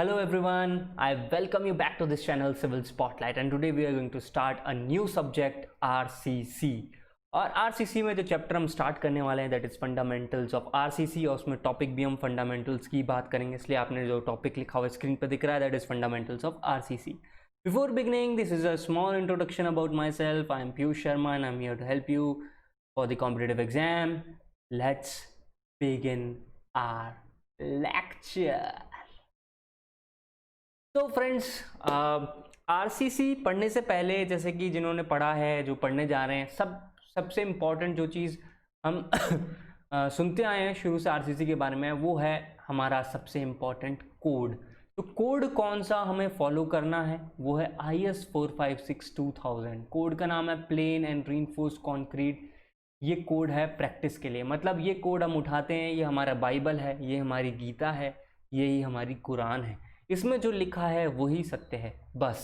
Hello everyone, I welcome you back to this channel Civil Spotlight and today we are going to start a new subject RCC। और RCC में जो chapter हम start करने वाले हैं that is fundamentals of RCC और उसमें topic भी हम फंडामेंटल्स की बात करेंगे, इसलिए आपने जो टॉपिक लिखा हुआ स्क्रीन पर दिख रहा है that is fundamentals of RCC। Before beginning, this is a small introduction about myself. I am Piyush Sharma and I am here to help you for the competitive exam. Let's begin our lecture. तो friends, RCC पढ़ने से पहले जैसे कि जिन्होंने पढ़ा है, जो पढ़ने जा रहे हैं, सबसे इम्पॉर्टेंट जो चीज़ हम सुनते आए हैं शुरू से आरसीसी के बारे में वो है हमारा सबसे इम्पॉर्टेंट कोड। तो कोड कौन सा हमें फॉलो करना है वो है IS 456-2000। कोड का नाम है प्लेन एंड रीइंफोर्स्ड कंक्रीट। ये कोड है प्रैक्टिस के लिए, मतलब ये कोड हम उठाते हैं, ये हमारा बाइबल है, ये हमारी गीता है, यही हमारी कुरान है, इसमें जो लिखा है वही सत्य है। बस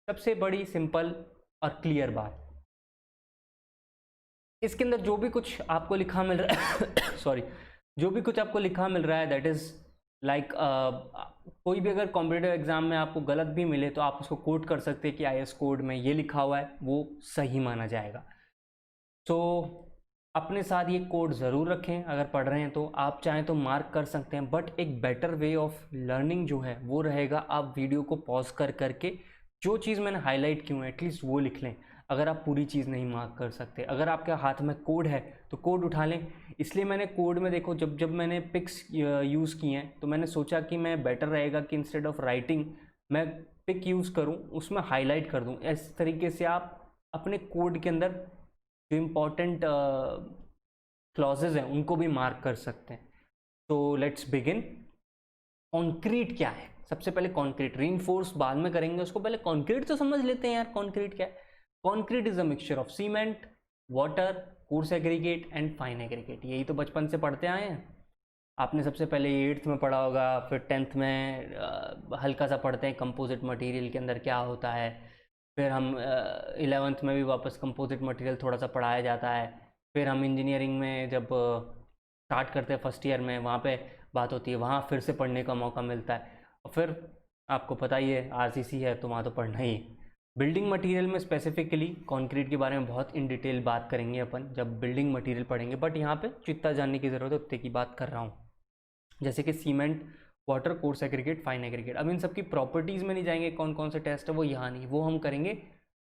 सबसे बड़ी सिंपल और क्लियर बात। इसके अंदर जो भी कुछ आपको लिखा मिल रहा है सॉरी, जो भी कुछ आपको लिखा मिल रहा है दैट इज़ लाइक कोई भी अगर कॉम्पिटिटिव एग्जाम में आपको गलत भी मिले तो आप उसको कोट कर सकते हैं कि IS कोड में ये लिखा हुआ है, वो सही माना जाएगा। तो अपने साथ ये कोड ज़रूर रखें, अगर पढ़ रहे हैं तो आप चाहें तो मार्क कर सकते हैं, बट एक बेटर वे ऑफ लर्निंग जो है वो रहेगा आप वीडियो को पॉज कर करके जो चीज़ मैंने हाईलाइट की है एटलीस्ट वो लिख लें। अगर आप पूरी चीज़ नहीं मार्क कर सकते, अगर आपके हाथ में कोड है तो कोड उठा लें। इसलिए मैंने कोड में देखो जब मैंने पिक्स यूज़ किए हैं तो मैंने सोचा कि मैं बेटर रहेगा कि इंस्टेड ऑफ राइटिंग मैं पिक यूज़ करूँ, उसमें हाईलाइट कर दूँ। इस तरीके से आप अपने कोड के अंदर जो इम्पोर्टेंट क्लॉजेज हैं उनको भी मार्क कर सकते हैं। तो लेट्स बिगिन। कॉन्क्रीट क्या है? सबसे पहले कॉन्क्रीट, रीइंफोर्स बाद में करेंगे, उसको पहले कॉन्क्रीट तो समझ लेते हैं यार। कॉन्क्रीट क्या है? Concrete is a mixture of cement, water, coarse aggregate and fine aggregate. यही तो बचपन से पढ़ते आए हैं। आपने सबसे पहले 8th में पढ़ा होगा, फिर 10th में हल्का सा पढ़ते हैं कंपोजिट मटेरियल के अंदर क्या होता है, फिर हम 11th में भी वापस कंपोजिट मटेरियल थोड़ा सा पढ़ाया जाता है। फिर हम इंजीनियरिंग में जब स्टार्ट करते हैं फर्स्ट ईयर में, वहाँ पे बात होती है, वहाँ फिर से पढ़ने का मौका मिलता है। और फिर आपको पता ही है RCC है तो वहाँ तो पढ़ना ही। बिल्डिंग मटेरियल में स्पेसिफिकली कंक्रीट के बारे में बहुत इन डिटेल बात करेंगे अपन जब बिल्डिंग मटेरियल पढ़ेंगे, बट यहाँ पे जितना जानने की ज़रूरत है उतने की बात कर रहा हूँ। जैसे कि cement, water, coarse aggregate, fine aggregate. अब इन सब की प्रॉपर्टीज़ में नहीं जाएंगे, कौन कौन से टेस्ट है वो यहाँ नहीं, वो हम करेंगे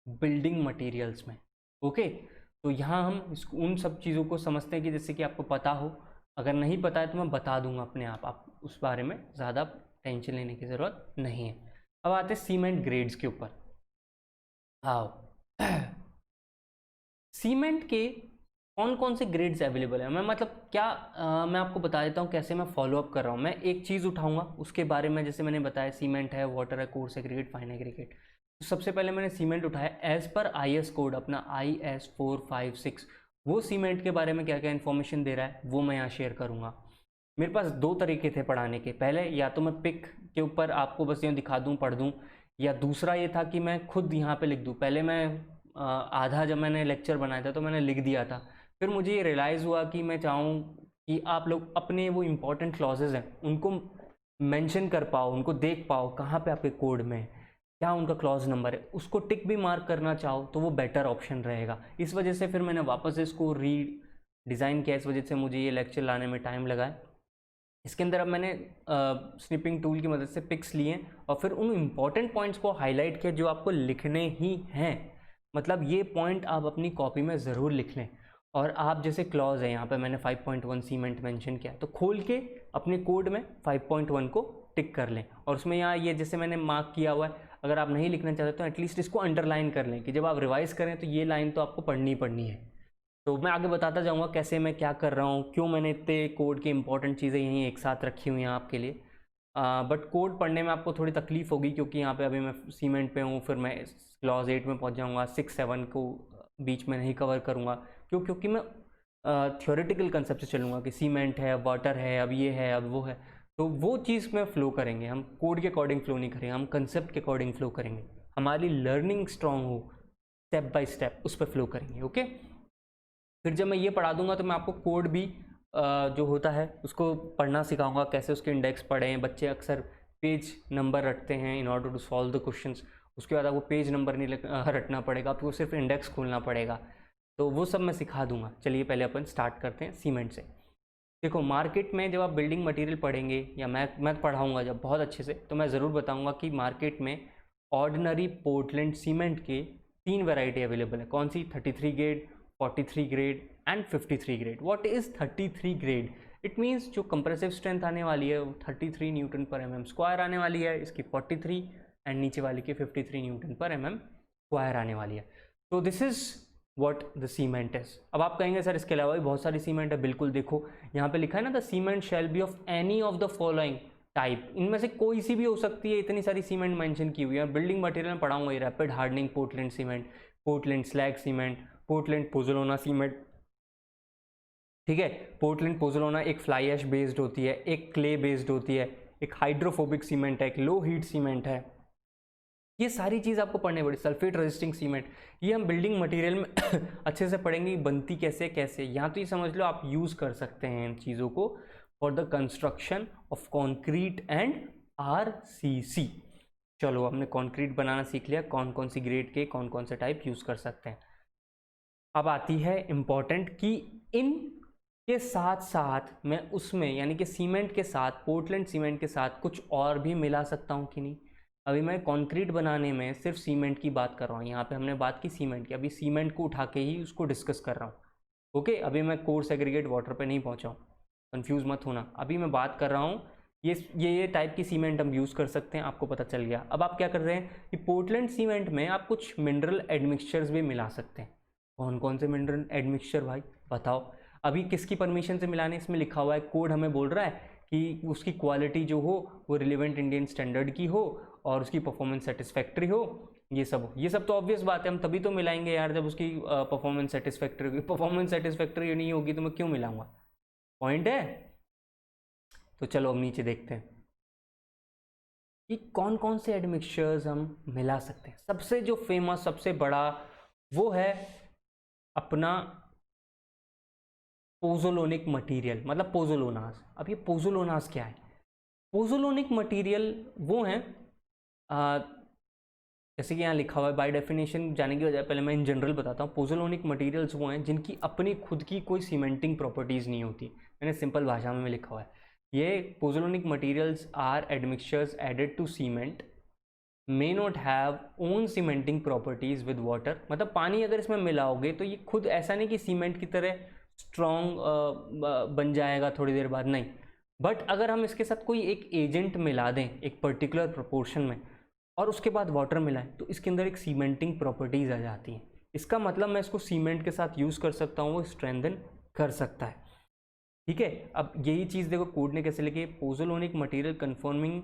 बिल्डिंग मटेरियल्स में। ओके, तो यहाँ हम उन सब चीज़ों को समझते हैं कि जैसे कि आपको पता हो, अगर नहीं पता है तो मैं बता दूंगा अपने आप उस बारे में ज़्यादा टेंशन लेने की ज़रूरत नहीं है। अब आते हैं सीमेंट ग्रेड्स के ऊपर। आओ सीमेंट के कौन कौन से ग्रेड्स अवेलेबल है, मैं मतलब क्या मैं आपको बता देता हूँ कैसे मैं फॉलो अप कर रहा हूँ। मैं एक चीज़ उठाऊंगा उसके बारे में, जैसे मैंने बताया सीमेंट है, वाटर है, कोर्स एग्रीगेट, फाइन एग्रीगेट। तो सबसे पहले मैंने सीमेंट उठाया एज़ पर IS कोड अपना IS 456। वो सीमेंट के बारे में क्या क्या इन्फॉर्मेशन दे रहा है वो मैं यहाँ शेयर करूँगा। मेरे पास दो तरीके थे पढ़ाने के, पहले या तो मैं पिक के ऊपर आपको बस यूँ दिखा दूँ, पढ़ दूँ, या दूसरा ये था कि मैं खुद यहाँ पे लिख दूँ। पहले मैं आधा जब मैंने लेक्चर बनाया था तो मैंने लिख दिया था, फिर मुझे ये रियलाइज़ हुआ कि मैं चाहूँ कि आप लोग अपने वो इम्पोर्टेंट क्लॉजेज हैं उनको मेंशन कर पाओ, उनको देख पाओ कहाँ पे आपके कोड में क्या उनका क्लॉज नंबर है, उसको टिक भी मार्क करना चाहो तो वो बेटर ऑप्शन रहेगा। इस वजह से फिर मैंने वापस इसको डिज़ाइन किया, इस वजह से मुझे ये लेक्चर लाने में टाइम लगा है। इसके अंदर अब मैंने स्निपिंग टूल की मदद से पिक्स लिए और फिर उन इम्पॉर्टेंट पॉइंट्स को हाईलाइट किया जो आपको लिखने ही हैं। मतलब ये पॉइंट आप अपनी कॉपी में ज़रूर लिख लें। और आप जैसे क्लॉज है यहाँ पे मैंने 5.1 सीमेंट मेंशन किया, तो खोल के अपने कोड में 5.1 को टिक कर लें। और उसमें यहाँ ये जैसे मैंने मार्क किया हुआ है, अगर आप नहीं लिखना चाहते तो एटलीस्ट इसको अंडरलाइन कर लें कि जब आप रिवाइज़ करें तो ये लाइन तो आपको पढ़नी ही पढ़नी है। तो मैं आगे बताता जाऊँगा कैसे मैं क्या कर रहा हूँ, क्यों मैंने इतने कोड की इंपॉर्टेंट चीज़ें यहीं एक साथ रखी हुई हैं आपके लिए। बट कोड पढ़ने में आपको थोड़ी तकलीफ़ होगी क्योंकि यहाँ पे अभी मैं सीमेंट पे हूँ, फिर मैं क्लॉज 8 में पहुँच जाऊँगा, 6-7 को बीच में नहीं कवर करूँगा। क्योंकि मैं थ्योरेटिकल कंसेप्ट से चलूँगा कि सीमेंट है, वाटर है, अब ये है, अब वो है, तो वो चीज़ में फ़्लो करेंगे हम। कोड के अकॉर्डिंग फ़्लो नहीं करेंगे, हम कंसेप्ट के अकॉर्डिंग फ़्लो करेंगे। हमारी लर्निंग स्ट्रॉन्ग हो, स्टेप बाय स्टेप उस पर फ़्लो करेंगे। ओके, फिर जब मैं ये पढ़ा दूंगा तो मैं आपको कोड भी जो होता है उसको पढ़ना सिखाऊंगा, कैसे उसके इंडेक्स पढ़ें। बच्चे अक्सर पेज नंबर रटते हैं in order to solve the questions. उसके बाद आपको पेज नंबर नहीं रटना पड़ेगा, आपको सिर्फ इंडेक्स खोलना पड़ेगा। तो वो सब मैं सिखा दूंगा। चलिए पहले अपन स्टार्ट करते हैं सीमेंट से। देखो मार्केट में जब आप बिल्डिंग मटेरियल पढ़ेंगे या मैं पढ़ाऊँगा जब बहुत अच्छे से, तो मैं ज़रूर बताऊँगा कि मार्केट में ऑर्डिनरी पोर्टलैंड सीमेंट के 3 वैरायटी अवेलेबल है। कौन सी? 33 grade, 43 grade and 53 grade. What is 33 grade? It means जो कंप्रेसिव स्ट्रेंथ आने वाली है वो 33 न्यूटन पर mm स्क्वायर आने वाली है, इसकी 43 एंड नीचे वाली की 53 न्यूटन पर mm स्क्वायर आने वाली है। तो this is what the cement is. अब आप कहेंगे सर इसके अलावा भी बहुत सारी सीमेंट है। बिल्कुल, देखो यहाँ पे लिखा है ना, the cement shall be of any of the following type. इनमें से कोई सी भी हो सकती है, इतनी सारी सीमेंट मेंशन की हुई है। बिल्डिंग मटेरियल में पढ़ाऊंगा ये rapid hardening Portland cement, Portland slag cement, Portland pozzolana cement, ठीक है। पोर्टलैंड पोज़ोलाना एक फ्लाई ऐश बेस्ड होती है, एक क्ले बेस्ड होती है, एक हाइड्रोफोबिक सीमेंट है, एक लो हीट सीमेंट है। ये सारी चीज़ आपको पढ़नी पड़ेगी। सल्फेट रेजिस्टिंग सीमेंट, ये हम बिल्डिंग मटेरियल में अच्छे से पढ़ेंगे, बनती कैसे कैसे। यहाँ तो ये समझ लो आप यूज़ कर सकते हैं इन चीज़ों को for the construction of concrete and RCC। चलो हमने कॉन्क्रीट बनाना सीख लिया, कौन कौन सी ग्रेड के कौन कौन से टाइप यूज़ कर सकते हैं। अब आती है इम्पॉर्टेंट कि इन के साथ साथ मैं उसमें यानी कि सीमेंट के साथ, पोर्टलैंड सीमेंट के साथ कुछ और भी मिला सकता हूँ कि नहीं। अभी मैं कंक्रीट बनाने में सिर्फ सीमेंट की बात कर रहा हूँ, यहाँ पे हमने बात की सीमेंट की, अभी सीमेंट को उठा के ही उसको डिस्कस कर रहा हूँ। ओके, अभी मैं कोर्स एग्रीगेट वाटर पे नहीं पहुँचा हूँ, कंफ्यूज मत होना। अभी मैं बात कर रहा हूँ ये टाइप की सीमेंट हम यूज़ कर सकते हैं, आपको पता चल गया। अब आप क्या कर रहे हैं कि पोर्टलैंड सीमेंट में आप कुछ मिनरल एडमिक्सचर्स भी मिला सकते हैं। कौन कौन से मिनरल एडमिक्सचर भाई बताओ। अभी किसकी परमिशन से मिलाने इसमें लिखा हुआ है, कोड हमें बोल रहा है कि उसकी क्वालिटी जो हो वो रिलेवेंट इंडियन स्टैंडर्ड की हो और उसकी परफॉर्मेंस सेटिस्फैक्ट्री हो। ये सब तो ऑब्वियस बात है, हम तभी तो मिलाएंगे यार जब उसकी परफॉर्मेंस सेटिस्फैक्ट्री होगी। परफॉर्मेंस सेटिस्फैक्ट्री नहीं होगी तो मैं क्यों मिलाऊंगा, पॉइंट है। तो चलो अब नीचे देखते हैं कि कौन कौन से एडमिक्सचर्स हम मिला सकते हैं। सबसे जो फेमस, सबसे बड़ा वो है अपना पोज़ोलोनिक मटेरियल, मतलब पोज़ोलोनास। अब ये पोज़ोलोनास क्या है? पोज़ोलोनिक मटेरियल वो हैं जैसे कि यहाँ लिखा हुआ है, बाय डेफिनेशन जाने की बजाय पहले मैं इन जनरल बताता हूँ। पोज़ोलोनिक मटेरियल्स वो हैं जिनकी अपनी खुद की कोई सीमेंटिंग प्रॉपर्टीज़ नहीं होती। मैंने सिंपल भाषा में लिखा हुआ है, ये pozzolanic materials are admixtures added to cement may not have own cementing properties with water. मतलब पानी अगर इसमें मिलाओगे तो ये खुद ऐसा नहीं कि सीमेंट की तरह स्ट्रॉन्ग बन जाएगा थोड़ी देर बाद, नहीं। बट अगर हम इसके साथ कोई एक एजेंट मिला दें एक पर्टिकुलर प्रोपोर्शन में और उसके बाद वाटर मिलाएं तो इसके अंदर एक सीमेंटिंग प्रॉपर्टीज़ आ जाती हैं। इसका मतलब मैं इसको सीमेंट के साथ यूज़ कर सकता हूँ, वो स्ट्रेंथन कर सकता है, ठीक है। अब यही चीज़ देखो कोड ने कैसे लिखी है, pozzolanic material conforming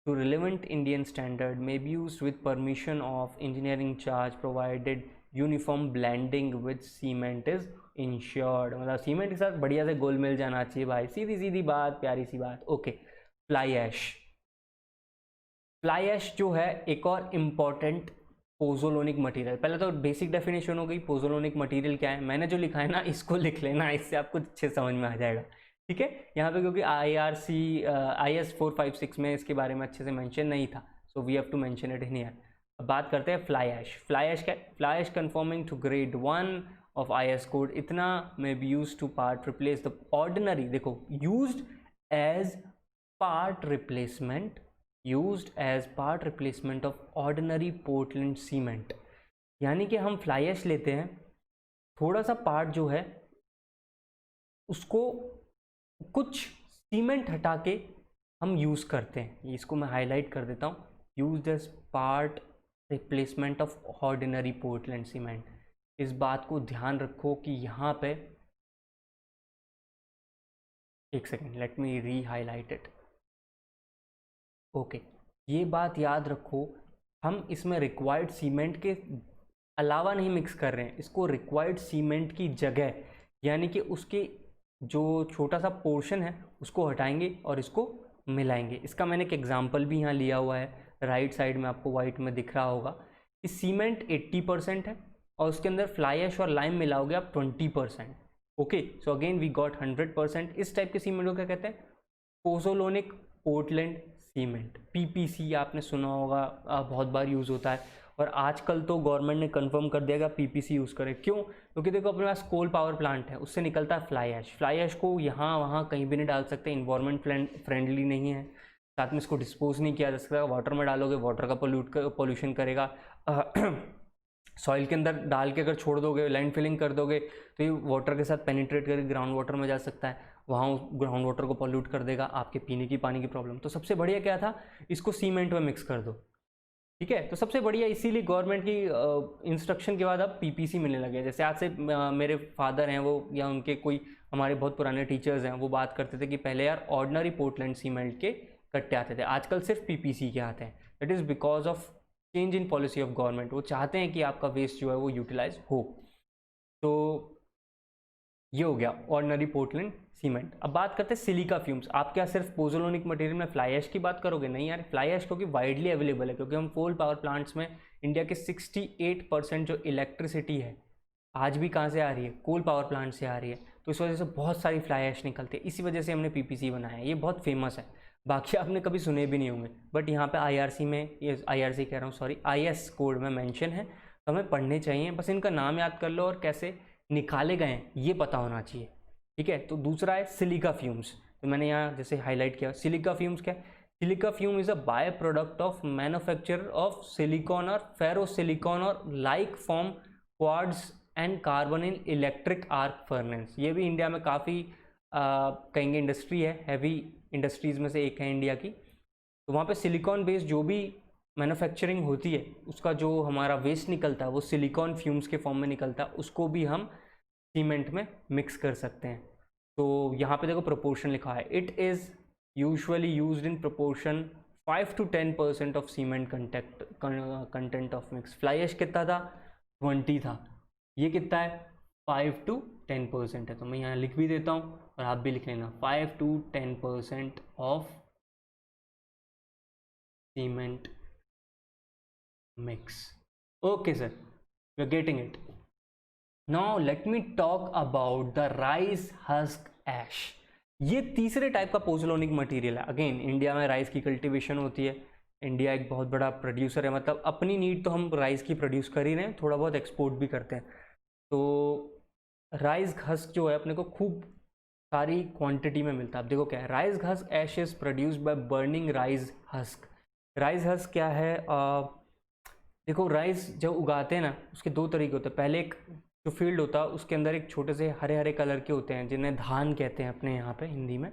to relevant Indian standard may be used with permission of engineering charge provided uniform blending with cement is ensured। मतलब सीमेंट के साथ बढ़िया से गोल मिल जाना चाहिए भाई, सीधी सीधी बात, प्यारी सी बात। Okay, fly ash. Fly ash जो है एक और इम्पॉर्टेंट पोज़ोलोनिक मटेरियल। पहले तो बेसिक डेफिनेशन हो गई पोज़ोलोनिक मटेरियल क्या है, मैंने जो लिखा है ना इसको लिख लेना, इससे आपको अच्छे समझ में आ जाएगा, ठीक है। यहाँ पे क्योंकि IS 456 में इसके बारे में अच्छे से मेंशन नहीं था, so we have to mention it in here. अब बात करते हैं फ्लाई ऐश। फ्लाई ऐश क्या है? Fly ash conforming to grade 1 of IS code इतना में be use to part replace the ordinary, देखो used as part replacement, used as part replacement of ordinary Portland cement. यानी कि हम fly ash लेते हैं, थोड़ा सा पार्ट जो है उसको कुछ सीमेंट हटा के हम यूज़ करते हैं। इसको मैं हाईलाइट कर देता हूँ, used as part replacement of ordinary Portland cement. इस बात को ध्यान रखो कि यहाँ पे, एक सेकेंड, लेट मी री हाईलाइट इट। ओके, ये बात याद रखो, हम इसमें रिक्वायर्ड सीमेंट के अलावा नहीं मिक्स कर रहे हैं, इसको रिक्वायर्ड सीमेंट की जगह यानी कि उसके जो छोटा सा पोर्शन है उसको हटाएंगे और इसको मिलाएंगे। इसका मैंने एक एग्जांपल भी यहाँ लिया हुआ है, राइट साइड में आपको वाइट में दिख रहा होगा कि सीमेंट 80% है और उसके अंदर फ्लाई ऐश और लाइम मिलाओगे आप 20%। Okay, so again we got 100%। इस टाइप के सीमेंट को क्या कहते हैं? पोज़ोलोनिक पोर्टलैंड सीमेंट, पीपीसी आपने सुना होगा, बहुत बार यूज़ होता है। और आजकल तो गवर्नमेंट ने कंफर्म कर दिया कि पीपीसी यूज़ करें। क्यों? क्योंकि देखो अपने पास कोल पावर प्लांट है, उससे निकलता है फ्लाई ऐश। फ्लाई ऐश को यहाँ वहाँ कहीं भी नहीं डाल सकते, इन्वायरमेंट फ्रेंडली नहीं है। साथ में इसको डिस्पोज नहीं किया जा सकता। वाटर में डालोगे, वाटर का पोल्यूशन करेगा। सॉइल के अंदर डाल के अगर छोड़ दोगे, लैंड फिलिंग कर दोगे, तो ये वाटर के साथ पेनिट्रेट करके ग्राउंड वाटर में जा सकता है, वहाँ ग्राउंड वाटर को पॉल्यूट कर देगा, आपके पीने की पानी की प्रॉब्लम। तो सबसे बढ़िया क्या था, इसको सीमेंट में मिक्स कर दो, ठीक है। तो सबसे बढ़िया, इसीलिए गवर्नमेंट की इंस्ट्रक्शन के बाद अब पीपीसी मिलने लगे। जैसे आज से मेरे फादर हैं वो, या उनके कोई हमारे बहुत पुराने टीचर्स हैं, वो बात करते थे कि पहले यार ऑर्डिनरी पोर्टलैंड सीमेंट के कट्टे आते थे, आजकल सिर्फ पीपीसी के आते हैं। That is because of change in policy of government. वो चाहते हैं कि आपका वेस्ट जो है वो यूटिलाइज हो। तो ये हो गया ऑर्डिनरी पोर्टलैंड सीमेंट। अब बात करते हैं सिलिका फ्यूम्स। आप क्या सिर्फ पोजोलोनिक मटेरियल में फ्लाई ऐश की बात करोगे? नहीं यार, फ्लाई ऐश क्योंकि वाइडली अवेलेबल है, क्योंकि हम कोल पावर प्लांट्स में इंडिया के 68% जो इलेक्ट्रिसिटी है आज भी कहाँ से आ रही है? कोल पावर प्लांट से आ रही है। तो इस वजह से बहुत सारी फ्लाई ऐश निकलती है, इसी वजह से हमने पीपीसी बनाया है। ये बहुत फेमस है, बाकी आपने कभी सुने भी नहीं होंगे, बट यहाँ पे आईआरसी में, ये आईआरसी कह रहा हूँ सॉरी, आईएस कोड में मेंशन है, तो हमें पढ़ने चाहिए। बस इनका नाम याद कर लो और कैसे निकाले गए हैं ये पता होना चाहिए, ठीक है। तो दूसरा है सिलिका फ्यूम्स। तो मैंने यहाँ जैसे हाईलाइट किया, सिलिका फ्यूम्स क्या है? Silica fume is a by product of manufacture of silicon और फेरो सिलिकॉन और like form quartz and carbon in electric arc furnace. ये भी इंडिया में काफ़ी कहेंगे इंडस्ट्री है, हैवी इंडस्ट्रीज़ में से एक है इंडिया की। तो वहाँ पे सिलिकॉन बेस्ड जो भी मैन्युफैक्चरिंग होती है, उसका जो हमारा वेस्ट निकलता है वो सिलिकॉन फ्यूम्स के फॉर्म में निकलता है, उसको भी हम सीमेंट में मिक्स कर सकते हैं। तो यहाँ पे देखो प्रोपोर्शन लिखा है, it is usually used in proportion 5 to 10% of cement content of mix. Fly ash कितना था? 20 था। ये कितना है? 5 to 10% है। तो मैं यहाँ लिख भी देता हूँ और आप भी लिख लेना, 5 to 10% of cement mix. Okay sir, we are getting it. Now let me talk about the rice husk ash. ये तीसरे टाइप का पोजोलोनिक मटेरियल है। अगेन इंडिया में राइस की कल्टीवेशन होती है, इंडिया एक बहुत बड़ा प्रोड्यूसर है, मतलब अपनी नीड तो हम राइस की प्रोड्यूस कर ही रहे हैं, थोड़ा बहुत एक्सपोर्ट भी करते हैं। तो राइस हस्क जो है अपने को खूब सारी क्वांटिटी में मिलता है। अब देखो क्या है, rice husk ash is produced by burning rice husk. Rice husk क्या है? देखो राइस जब उगाते हैं ना, उसके दो तरीके होते हैं। पहले एक जो फील्ड होता है उसके अंदर एक छोटे से हरे हरे कलर के होते हैं, जिन्हें धान कहते हैं अपने यहाँ पे हिंदी में।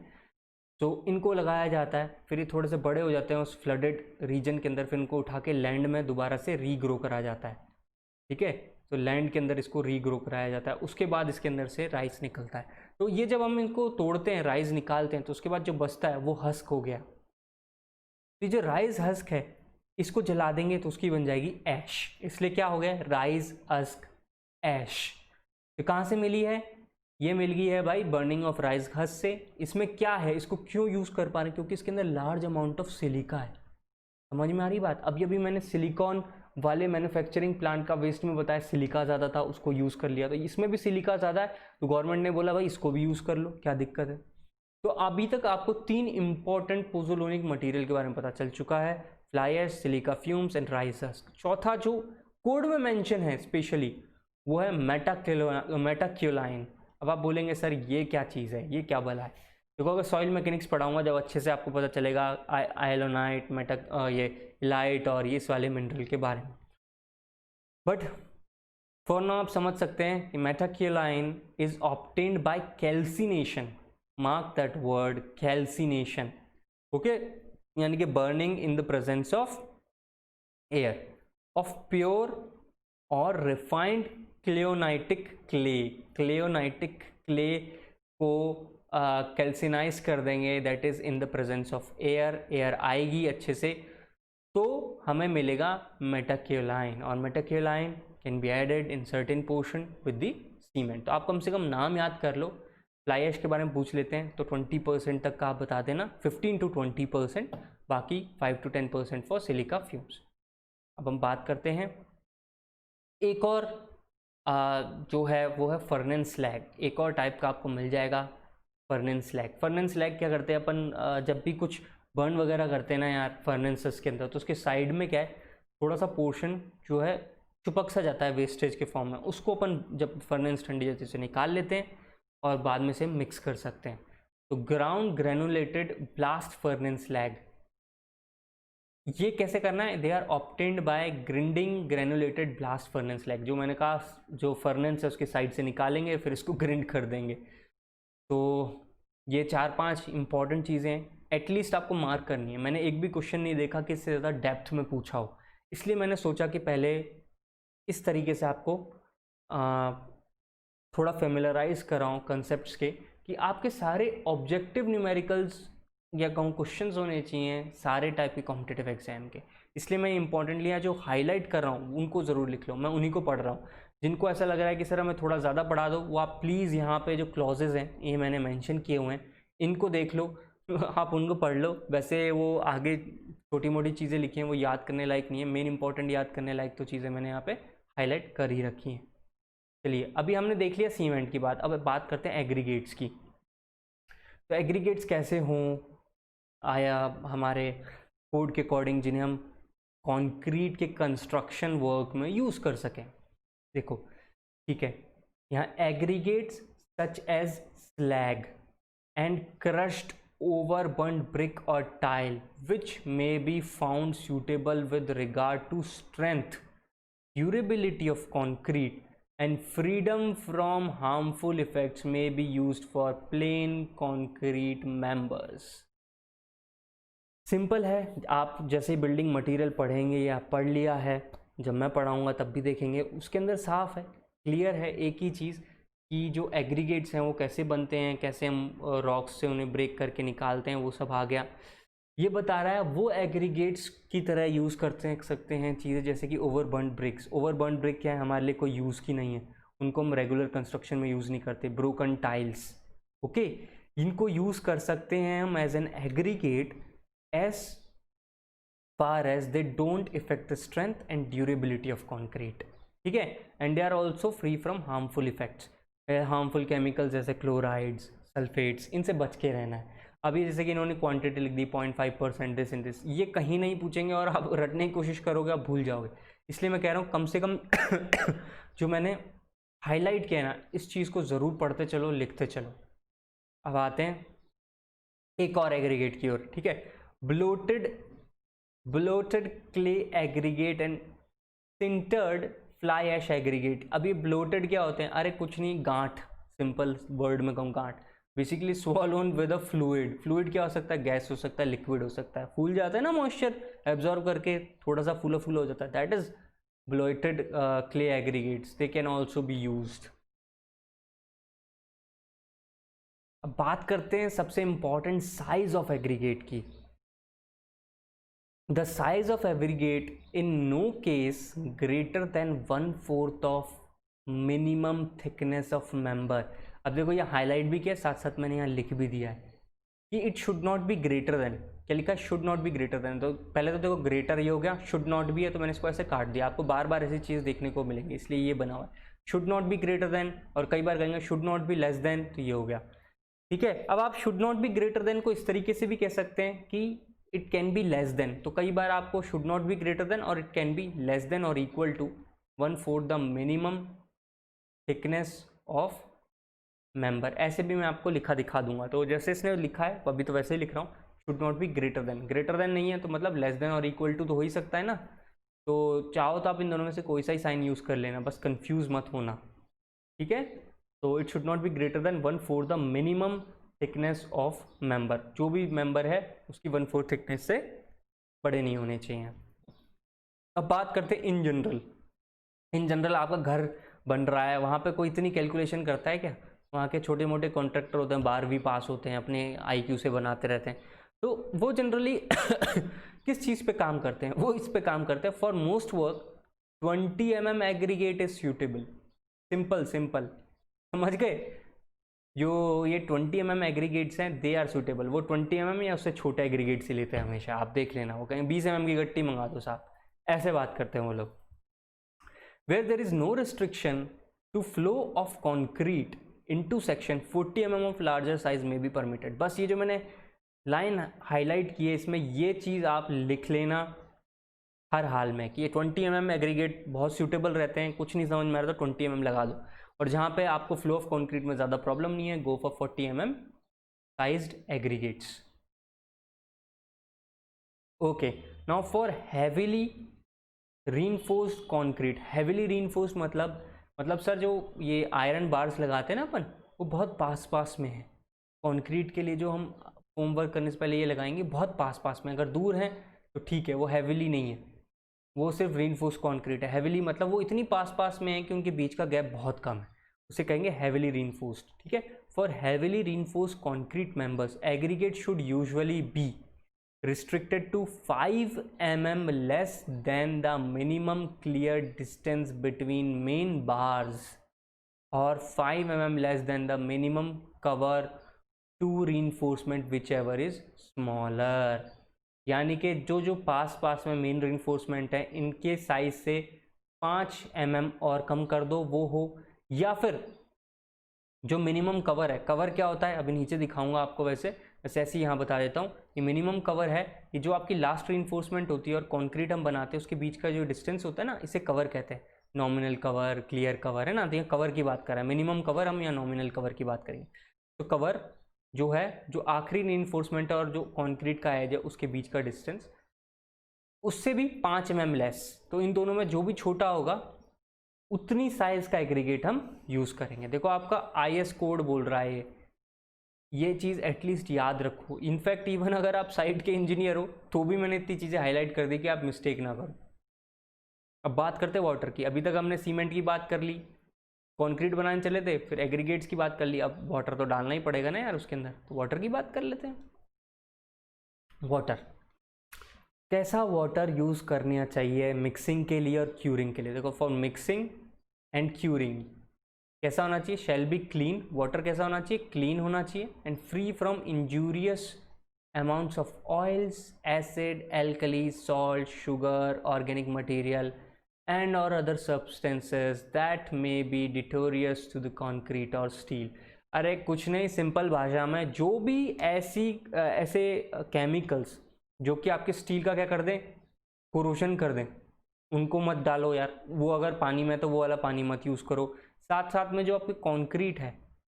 तो इनको लगाया जाता है, फिर ये थोड़े से बड़े हो जाते हैं उस फ्लडेड रीजन के अंदर, फिर इनको उठा के लैंड में दोबारा से रीग्रो करा जाता है, ठीक है। तो लैंड के अंदर इसको रीग्रो कराया जाता है, उसके बाद इसके अंदर से राइस निकलता है। तो ये जब हम इनको तोड़ते हैं, राइस निकालते हैं, तो उसके बाद जो बचता है वो हस्क हो गया। तो जो राइस हस्क है इसको जला देंगे तो उसकी बन जाएगी ऐश, इसलिए क्या हो गया? राइस हस्क ऐश। तो कहाँ से मिली है? ये मिल गई है भाई बर्निंग ऑफ राइस हस्क से। इसमें क्या है, इसको क्यों यूज़ कर पा रहे हैं? क्योंकि इसके अंदर लार्ज अमाउंट ऑफ सिलिका है। समझ में आ रही बात? अभी मैंने सिलिकॉन वाले मैन्युफैक्चरिंग प्लांट का वेस्ट में बताया सिलिका ज़्यादा था, उसको यूज़ कर लिया। तो इसमें भी सिलिका ज़्यादा है, तो गवर्नमेंट ने बोला भाई इसको भी यूज़ कर लो, क्या दिक्कत है। तो अभी तक आपको 3 इंपॉर्टेंट पोजोलोनिक मटेरियल के बारे में पता चल चुका है, fly ash, silica fumes and rice husk. चौथा जो कोड में मेंशन है स्पेशली वो है मेटाक्योलाइन। अब आप बोलेंगे सर ये क्या चीज़ है, ये क्या भला है? देखो अगर सॉइल मैकेनिक्स पढ़ाऊंगा जब अच्छे से आपको पता चलेगा आयलोनाइट, ये इलाइट और ये इस वाले मिनरल के बारे में। बट फॉर नाउ आप समझ सकते हैं कि metakaolin is obtained by calcination. Mark that word, calcination, okay, यानी कि burning in the presence of air of pure और refined kaolinitic clay. Kaolinitic clay को कैल्सिनाइज कर देंगे, that is in the presence of air. Air आएगी अच्छे से तो हमें मिलेगा मेटाक्योलाइन, और metakaolin can be added in certain portion with the cement. तो आप कम से कम नाम याद कर लो। फ्लाई ऐश के बारे में पूछ लेते हैं तो 20% तक का आप बता देना, 15 to 20%, बाकी 5 to 10% फॉर सिलिका फ्यूम्स। अब हम बात करते हैं एक और जो है वो है फर्नेस स्लैग। एक और टाइप का आपको मिल जाएगा फर्नेस स्लैग। फर्नेस स्लैग क्या करते हैं अपन, जब भी कुछ बर्न वगैरह करते हैं ना यार फर्नेसेस के अंदर, तो उसके साइड में क्या है, थोड़ा सा पोर्शन जो है चिपक सा जाता है वेस्टेज के फॉर्म में, उसको अपन जब फर्नेस ठंडी जाती है उसे निकाल लेते हैं और बाद में से मिक्स कर सकते हैं। तो ground granulated blast furnace slag, ये कैसे करना है, they are obtained by grinding granulated blast furnace slag. जो मैंने कहा, जो फर्नेस है उसके साइड से निकालेंगे फिर इसको ग्रिंड कर देंगे। तो ये 4-5 इंपॉर्टेंट चीज़ें एटलीस्ट आपको मार्क करनी है। मैंने एक भी क्वेश्चन नहीं देखा कि इससे ज़्यादा डेप्थ में पूछा हो, इसलिए मैंने सोचा कि पहले इस तरीके से आपको थोड़ा फेमिलराइज कराऊँ कंसेप्ट्स के, कि आपके सारे ऑब्जेक्टिव न्यूमेरिकल्स या कहूँ क्वेश्चंस होने चाहिए सारे टाइप के कॉम्पिटिटिव एग्जाम के। इसलिए मैं इंपॉर्टेंटली यहाँ जो हाईलाइट कर रहा हूँ उनको ज़रूर लिख लो, मैं उन्हीं को पढ़ रहा हूँ। जिनको ऐसा लग रहा है कि सर हमें थोड़ा ज़्यादा पढ़ा दो, वो आप प्लीज़ यहाँ पे जो क्लॉजेज़ हैं ये मैंने मेंशन किए हुए हैं, इनको देख लो आप उनको पढ़ लो। वैसे वो आगे छोटी मोटी चीज़ें लिखी हैं वो याद करने लायक नहीं है, मेन इंपॉर्टेंट याद करने लायक तो चीज़ें मैंने यहाँ पे हाईलाइट कर ही रखी हैं। चलिए अभी हमने देख लिया सीमेंट की बात, अब बात करते हैं एग्रीगेट्स की। तो एग्रीगेट्स कैसे हों आया हमारे कोड के अकॉर्डिंग, जिन्हें हम कंक्रीट के कंस्ट्रक्शन वर्क में यूज़ कर सकें। देखो ठीक है, यहाँ aggregates such as slag and crushed overburnt brick or tile which may be found suitable with regard to strength, durability of concrete and freedom from harmful effects may be used for plain concrete members। Simple है, आप जैसे building material पढ़ेंगे या पढ़ लिया है, जब मैं पढ़ाऊँगा तब भी देखेंगे, उसके अंदर साफ है, क्लियर है एक ही चीज़ कि जो एग्रीगेट्स हैं वो कैसे बनते हैं, कैसे हम रॉक्स से उन्हें ब्रेक करके निकालते हैं, वो सब आ गया। ये बता रहा है वो एग्रीगेट्स की तरह यूज़ करते सकते हैं चीज़ें जैसे कि ओवरबर्न्ड ब्रिक्स। ओवरबर्न्ड ब्रिक क्या है, हमारे लिए कोई यूज़ की नहीं है, उनको हम रेगुलर कंस्ट्रक्शन में यूज़ नहीं करते। ब्रोकन टाइल्स, ओके, इनको यूज़ कर सकते हैं हम as an aggregate as far as they don't affect the strength and durability of concrete, ठीक है, and they are also free from harmful effects, harmful chemicals जैसे क्लोराइड्स, सल्फेट्स, इनसे बच के रहना है। अभी जैसे कि इन्होंने क्वांटिटी लिख दी 0.5% दिस इन दिस, ये कहीं नहीं पूछेंगे और आप रटने की कोशिश करोगे आप भूल जाओगे। इसलिए मैं कह रहा हूँ कम से कम जो मैंने हाईलाइट किया ना, इस चीज़ को ज़रूर पढ़ते चलो, लिखते चलो। अब आते हैं एक और एग्रीगेट की ओर, ठीक है, bloated clay aggregate and sintered fly ash aggregate। अभी bloated क्या होते हैं, अरे कुछ नहीं, गांठ, सिंपल वर्ड में कहूँ गांठ, basically swollen with a fluid। Fluid क्या हो सकता है, गैस हो सकता है, लिक्विड हो सकता है, फूल जाता है ना मॉइस्चर एब्जॉर्ब करके, थोड़ा सा फूला फूला हो जाता है, that is bloated clay aggregates, they can also be used। अब बात करते हैं सबसे इंपॉर्टेंट साइज ऑफ एग्रीगेट की। The size of aggregate in no case greater than 1/4 of minimum thickness of member। अब देखो ये हाईलाइट भी किया, साथ साथ मैंने यहाँ लिख भी दिया है कि it should not be greater then. क्या लिखा है, should not be greater then. तो पहले तो देखो ग्रेटर ये हो गया, शुड नॉट भी है तो मैंने इसको ऐसे काट दिया, आपको बार बार ऐसी चीज़ देखने को मिलेंगी इसलिए ये बना हुआ है, should not be greater than, और कई बार कहेंगे should not be less than, तो ये हो गया, ठीक है। अब आप should not be greater than को इस तरीके से भी कह सकते हैं कि it can be less than. तो कई बार आपको should not be greater than और it can be less than और equal to 1/4 the minimum thickness of member, ऐसे भी मैं आपको लिखा दिखा दूंगा। तो जैसे इसने लिखा है अभी तो वैसे ही लिख रहा हूँ, should not be greater then, greater than नहीं है तो मतलब लेस देन और इक्वल टू तो हो ही सकता है ना। तो चाहो तो आप इन दोनों में से कोई सा ही साइन यूज़ कर लेना, बस कंफ्यूज मत होना, ठीक है। तो it should not be greater then 1/4 the minimum thickness of member, जो भी मेंबर है उसकी 1/4 थिकनेस से बड़े नहीं होने चाहिए। अब बात करते हैं इन जनरल। इन जनरल आपका घर बन रहा है, वहाँ पे कोई इतनी कैलकुलेशन करता है क्या, वहाँ के छोटे मोटे कॉन्ट्रैक्टर होते हैं, 12वीं पास होते हैं, अपने IQ से बनाते रहते हैं, तो वो जनरली किस चीज़ पे काम करते हैं, वो इस पे काम करते हैं, for most work 20 mm aggregate is suitable. Simple simple समझ गए, जो ये 20 mm एग्रीगेट्स हैं दे आर सूटेबल। वो 20 mm या उससे छोटे एग्रीगेट से लेते हैं हमेशा, आप देख लेना, वो कहें 20 mm की गट्टी मंगा दो साहब, ऐसे बात करते हैं वो लोग। Where there is no restriction to flow of concrete into section 40 mm of larger size में बी परमिटेड। बस ये जो मैंने लाइन हाईलाइट की है इसमें, ये चीज़ आप लिख लेना हर हाल में कि ये 20 mm एग्रीगेट बहुत सूटेबल रहते हैं। कुछ नहीं समझ में आ रहा तो 20 mm लगा दो, और जहाँ पे आपको फ्लो ऑफ कॉन्क्रीट में ज़्यादा प्रॉब्लम नहीं है, go for 40 mm sized aggregates. Okay, now for heavily reinforced concrete. Heavily reinforced मतलब सर जो ये आयरन बार्स लगाते हैं ना अपन, वो बहुत पास पास में है। कंक्रीट के लिए जो हम फोम वर्क करने से पहले ये लगाएंगे बहुत पास पास में, अगर दूर हैं तो ठीक है, वो हैवीली नहीं है, वो सिर्फ रीइंफोर्स्ड कंक्रीट है। हैवीली मतलब वो इतनी पास पास में है कि उनके बीच का गैप बहुत कम है, उसे कहेंगे हैवीली रीइंफोर्स्ड। ठीक है, for heavily reinforced concrete members aggregate should usually be restricted to 5 mm less than the minimum clear distance between main bars or 5 mm less than the minimum cover to reinforcement whichever is smaller। यानी कि जो जो पास पास में main reinforcement है इनके size से 5 mm और कम कर दो वो हो, या फिर जो मिनिमम कवर है, कवर क्या होता है अभी नीचे दिखाऊंगा आपको, वैसे ऐसे ही यहाँ बता देता हूँ। ये मिनिमम कवर है, ये जो आपकी लास्ट रीइंफोर्समेंट होती है और कंक्रीट हम बनाते हैं उसके बीच का जो डिस्टेंस होता है ना, इसे कवर कहते हैं। नॉमिनल कवर, क्लियर कवर है ना, तो ये कवर की बात कर रहा है। मिनिमम कवर हम या नॉमिनल कवर की बात करेंगे। तो कवर जो है, जो आखिरी रीइंफोर्समेंट है और जो कॉन्क्रीट का एज है उसके बीच का डिस्टेंस, उससे भी 5 mm लेस। तो इन दोनों में जो भी छोटा होगा उतनी साइज का एग्रीगेट हम यूज करेंगे। देखो आपका IS कोड बोल रहा है ये चीज़ एटलीस्ट याद रखो। इनफैक्ट इवन अगर आप साइट के इंजीनियर हो तो भी मैंने इतनी चीज़ें हाईलाइट कर दी कि आप मिस्टेक ना करो। अब बात करते हैं वाटर की। अभी तक हमने सीमेंट की बात कर ली, कंक्रीट बनाने चले थे, फिर एग्रीगेट्स की बात कर ली, अब वाटर तो डालना ही पड़ेगा ना यार उसके अंदर, तो वाटर की बात कर लेते हैं। वाटर, कैसा वाटर यूज़ करना चाहिए मिक्सिंग के लिए और क्यूरिंग के लिए। देखो फॉर मिक्सिंग एंड क्यूरिंग कैसा होना चाहिए, शैल बी क्लीन। वाटर कैसा होना चाहिए, क्लीन होना चाहिए and free from injurious amounts of oils, acid, alkali, salt, sugar, organic material and और other substances that may be deleterious to the concrete और स्टील। अरे कुछ नहीं, सिंपल भाषा में जो भी ऐसे केमिकल्स जो कि आपके स्टील का क्या कर दें, कोरोशन कर दें, उनको मत डालो यार। वो अगर पानी में तो वो वाला पानी मत यूज़ करो। साथ साथ में जो आपकी कंक्रीट है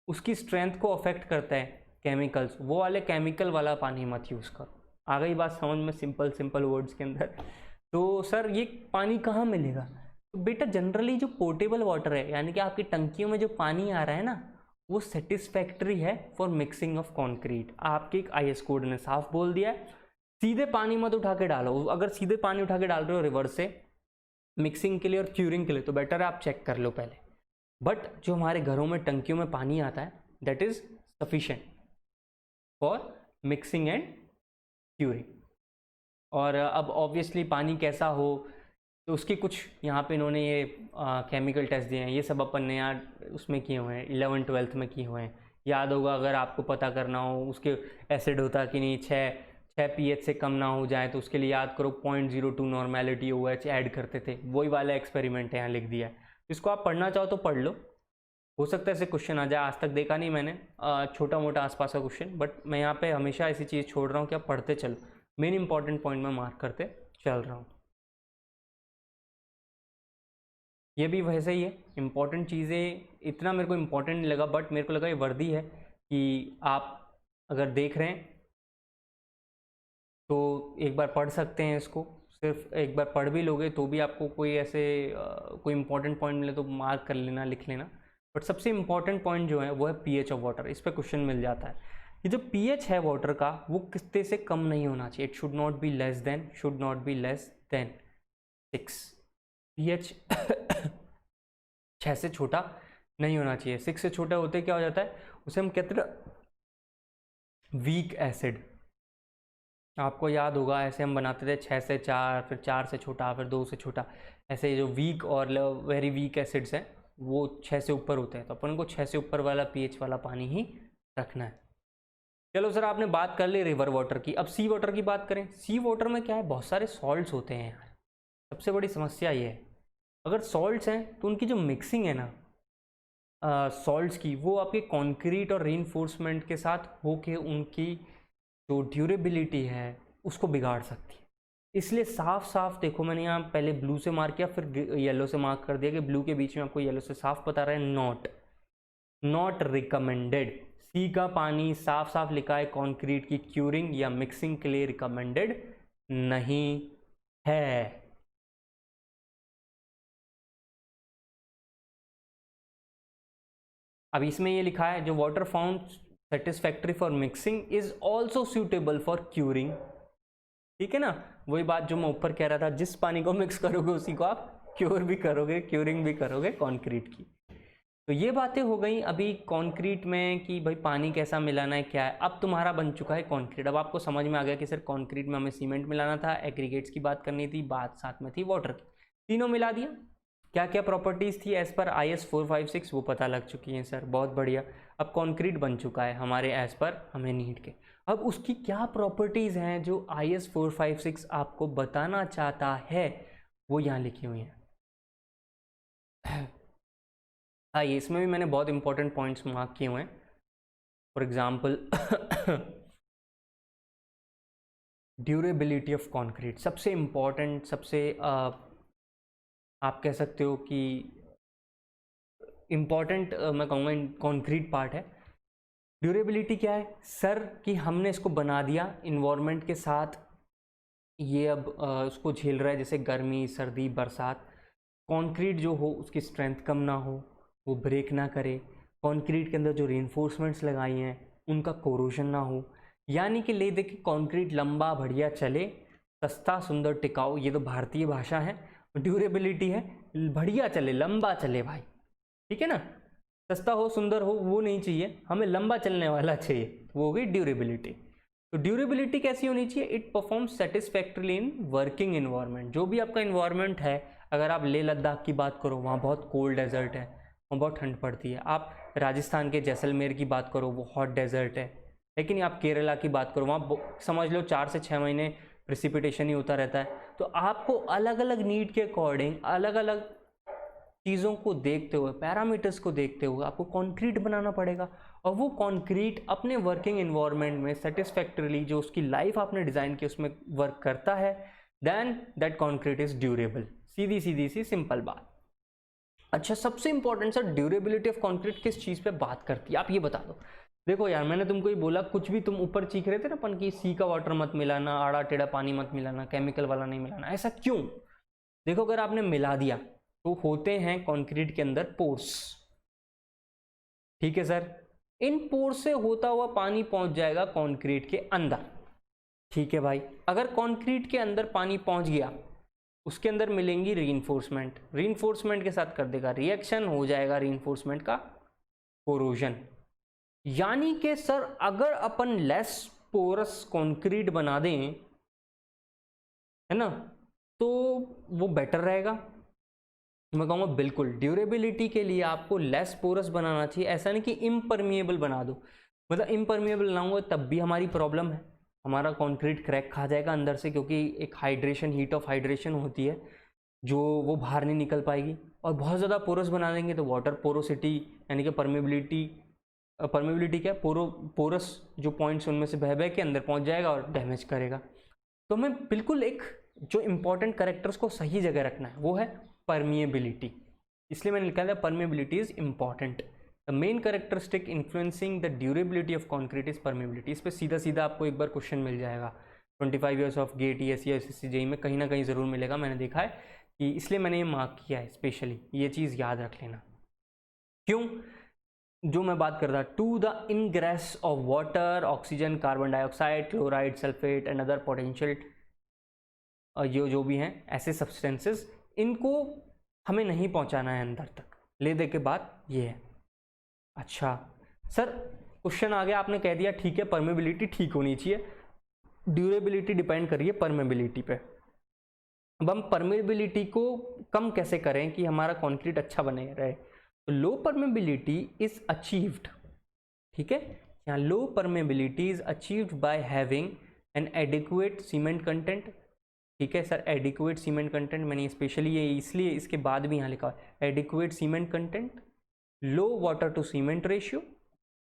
उसकी स्ट्रेंथ को अफेक्ट करता है केमिकल्स, वो वाले केमिकल वाला पानी मत यूज़ करो। आ गई बात समझ में, सिंपल सिंपल वर्ड्स के अंदर। तो सर ये पानी कहाँ मिलेगा, तो बेटा जनरली जो पोर्टेबल वाटर है, यानी कि आपकी टंकियों में जो पानी आ रहा है ना, वो सेटिस्फैक्ट्री है फॉर मिक्सिंग ऑफ कॉन्क्रीट। आपके एक IS कोड ने साफ बोल दिया है, सीधे पानी मत उठा के डालो। अगर सीधे पानी उठा के डाल रहे हो रिवर्स से मिक्सिंग के लिए और क्यूरिंग के लिए, तो बेटर है आप चेक कर लो पहले। बट जो हमारे घरों में टंकियों में पानी आता है that is sufficient for mixing and curing. और अब ऑब्वियसली पानी कैसा हो तो उसकी कुछ यहाँ पे इन्होंने ये केमिकल टेस्ट दिए हैं, ये सब अपन ने यार उसमें किए हुए हैं, 11th-12th में किए हुए हैं। याद होगा अगर आपको पता करना हो उसके एसिड होता कि नहीं, 6 pH से कम ना हो जाए तो उसके लिए याद करो 0.02 नॉर्मेलिटी OH ऐड करते थे। वही वाला एक्सपेरिमेंट है यहाँ लिख दिया है, इसको आप पढ़ना चाहो तो पढ़ लो, हो सकता है ऐसे क्वेश्चन आ जाए। आज तक देखा नहीं मैंने छोटा मोटा आसपास का क्वेश्चन, बट मैं यहाँ पे हमेशा ऐसी चीज़ छोड़ रहा हूँ कि आप पढ़ते चलो, मेन इंपॉर्टेंट पॉइंट में मार्क करते चल रहा हूँ। ये भी वैसे ही है, इंपॉर्टेंट चीज़ें इतना मेरे को इंपॉर्टेंट नहीं लगा, बट मेरे को लगा ये वर्दी है कि आप अगर देख रहे हैं तो एक बार पढ़ सकते हैं इसको। सिर्फ एक बार पढ़ भी लोगे तो भी आपको कोई ऐसे कोई इंपॉर्टेंट पॉइंट मिले तो मार्क कर लेना, लिख लेना। बट सबसे इंपॉर्टेंट पॉइंट जो है वो है pH ऑफ वाटर, इस पर क्वेश्चन मिल जाता है। ये जो pH है वाटर का वो कितने से कम नहीं होना चाहिए, it should not be less then 6। pH 6 से छोटा नहीं होना चाहिए। 6 से छोटा होते क्या हो जाता है, उसे हम कहते हैं वीक एसिड। आपको याद होगा ऐसे हम बनाते थे 6 से 4, फिर 4 से छोटा, फिर 2 से छोटा। ऐसे जो वीक और वेरी वीक एसिड्स हैं वो 6 से ऊपर होते हैं, तो अपन को 6 से ऊपर वाला pH वाला पानी ही रखना है। चलो सर आपने बात कर ली रिवर वाटर की, अब सी वाटर की बात करें। सी वाटर में क्या है, बहुत सारे सॉल्ट्स होते हैं यार। सबसे बड़ी समस्या ये है, अगर सॉल्ट्स हैं तो उनकी जो मिक्सिंग है ना सॉल्ट्स की, वो आपके कंक्रीट और रीइंफोर्समेंट के साथ होके उनकी जो ड्यूरेबिलिटी है उसको बिगाड़ सकती है। इसलिए साफ साफ देखो, मैंने यहाँ पहले ब्लू से मार्क किया, फिर येलो से मार्क कर दिया कि ब्लू के बीच में आपको येलो से साफ बता रहा है नॉट रिकमेंडेड। सी का पानी साफ साफ लिखा है कंक्रीट की क्यूरिंग या मिक्सिंग के लिए रिकमेंडेड नहीं है। अब इसमें ये लिखा है जो water found satisfactory for mixing is also suitable for curing. ठीक है ना, वही बात जो मैं ऊपर कह रहा था, जिस पानी को मिक्स करोगे उसी को आप क्योर भी करोगे, क्यूरिंग भी करोगे कंक्रीट की। तो ये बातें हो गई अभी कंक्रीट में कि भाई पानी कैसा मिलाना है, क्या है। अब तुम्हारा बन चुका है कंक्रीट। अब आपको समझ में आ गया कि सर कंक्रीट में हमें सीमेंट मिलाना था, एग्रीगेट्स की बात करनी थी, बात साथ में थी वाटर की, तीनों मिला दिया। क्या क्या प्रॉपर्टीज़ थी एज पर IS 456 वो पता लग चुकी हैं सर, बहुत बढ़िया। अब कंक्रीट बन चुका है हमारे एज पर हमें नीड के। अब उसकी क्या प्रॉपर्टीज़ हैं जो IS 456 आपको बताना चाहता है, वो यहाँ लिखी हुई हैं। आइए, इसमें भी मैंने बहुत इंपॉर्टेंट पॉइंट्स मार्क किए हुए हैं। For example durability of concrete सबसे इम्पॉर्टेंट, सबसे आप कह सकते हो कि इम्पॉर्टेंट मैं कहूँगा कंक्रीट पार्ट है। ड्यूरेबिलिटी क्या है सर, कि हमने इसको बना दिया इन्वायरमेंट के साथ, ये अब उसको झेल रहा है, जैसे गर्मी, सर्दी, बरसात। कंक्रीट जो हो उसकी स्ट्रेंथ कम ना हो, वो ब्रेक ना करे। कंक्रीट के अंदर जो रीइंफोर्समेंट्स लगाई हैं उनका कोरोजन ना हो। यानी कि ले देखिए कंक्रीट लंबा बढ़िया चले, सस्ता, सुंदर, टिकाऊ, ये तो भारतीय भाषा है। ड्यूरेबिलिटी है बढ़िया चले, लंबा चले भाई, ठीक है ना। सस्ता हो, सुंदर हो, वो नहीं चाहिए, हमें लंबा चलने वाला चाहिए, वो हो गई ड्यूरेबिलिटी। तो ड्यूरेबिलिटी कैसी होनी चाहिए? It performs satisfactorily in working environment. जो भी आपका इन्वायरमेंट है, अगर आप लेह लद्दाख की बात करो, वहाँ बहुत कोल्ड डेजर्ट है, वहाँ बहुत ठंड पड़ती है। आप राजस्थान के जैसलमेर की बात करो, वो हॉट डेजर्ट है। लेकिन आप केरला की बात करो, वहाँ समझ लो 4 से 6 महीने प्रेसिपिटेशन ही होता रहता है। तो आपको अलग अलग नीड के अकॉर्डिंग, अलग अलग चीज़ों को देखते हुए, पैरामीटर्स को देखते हुए आपको कंक्रीट बनाना पड़ेगा। और वो कंक्रीट अपने वर्किंग इन्वायरमेंट में सेटिस्फैक्टरली, जो उसकी लाइफ आपने डिज़ाइन की उसमें वर्क करता है, then that concrete is durable. सीधी सीधी सी सिंपल बात। अच्छा, सबसे important sir, durability of concrete किस चीज़ पे बात करती है, आप ये बता दो। देखो यार, मैंने तुमको ये बोला, कुछ भी तुम ऊपर चीख रहे थे ना अपन की, सी का वाटर मत मिलाना, आड़ा टेढ़ा पानी मत मिलाना, केमिकल वाला नहीं मिलाना, ऐसा क्यों? देखो, अगर आपने मिला दिया तो होते हैं कंक्रीट के अंदर पोर्स, ठीक है सर। इन पोर्स से होता हुआ पानी पहुंच जाएगा कंक्रीट के अंदर, ठीक है भाई। अगर कंक्रीट के अंदर पानी पहुंच गया, उसके अंदर मिलेंगी रीइंफोर्समेंट, रीइंफोर्समेंट के साथ कर देगा रिएक्शन, हो जाएगा रीइंफोर्समेंट का कोरोजन। यानी कि सर, अगर अपन लेस पोरस कंक्रीट बना दें, है ना, तो वो बेटर रहेगा। मैं कहूँगा बिल्कुल, ड्यूरेबिलिटी के लिए आपको लेस पोरस बनाना चाहिए। ऐसा नहीं कि इम्परमिएबल बना दो, मतलब इम्परमिएबल ना हो तब भी हमारी प्रॉब्लम है, हमारा कंक्रीट क्रैक खा जाएगा अंदर से, क्योंकि एक हाइड्रेशन, हीट ऑफ हाइड्रेशन होती है जो वो बाहर नहीं निकल पाएगी। और बहुत ज़्यादा पोरस बना देंगे तो वाटर पोरोसिटी, यानी कि परमेबिलिटी, क्या, पोरस जो पॉइंट्स उनमें से बह के अंदर पहुंच जाएगा और डैमेज करेगा। तो हमें बिल्कुल एक जो इंपॉर्टेंट कैरेक्टर्स को सही जगह रखना है, वो है परमिएबिलिटी। इसलिए मैंने लिखा था permeability is important. The main characteristic influencing the durability of concrete is permeability. इस पर सीधा सीधा आपको एक बार क्वेश्चन मिल जाएगा 25 ईयर्स ऑफ गेट, ESE या SSC JEE में कहीं ना कहीं ज़रूर मिलेगा, मैंने देखा है कि, इसलिए मैंने ये मार्क किया है स्पेशली, ये चीज़ याद रख लेना। क्यों? जो मैं बात कर रहा, to the ingress of water, oxygen, carbon dioxide, chloride, sulphate and other potential, ये जो भी हैं ऐसे सब्सटेंसेस, इनको हमें नहीं पहुंचाना है अंदर तक। ले दे के बात ये है। अच्छा सर, क्वेश्चन आ गया, आपने कह दिया ठीक है परमेबिलिटी ठीक होनी चाहिए, ड्यूरेबिलिटी डिपेंड करिए परमेबिलिटी पे। अब हम परमेबिलिटी को कम कैसे करें कि हमारा कंक्रीट अच्छा बने रहे? तो लो परमेबिलिटी इज अचीव्ड, ठीक है, यहाँ low permeability is achieved by having an adequate cement content, ठीक है सर। एडिक्वेट सीमेंट कंटेंट, मैंने स्पेशली ये इसलिए इसके बाद भी यहाँ लिखा है, adequate cement content, low water to cement ratio,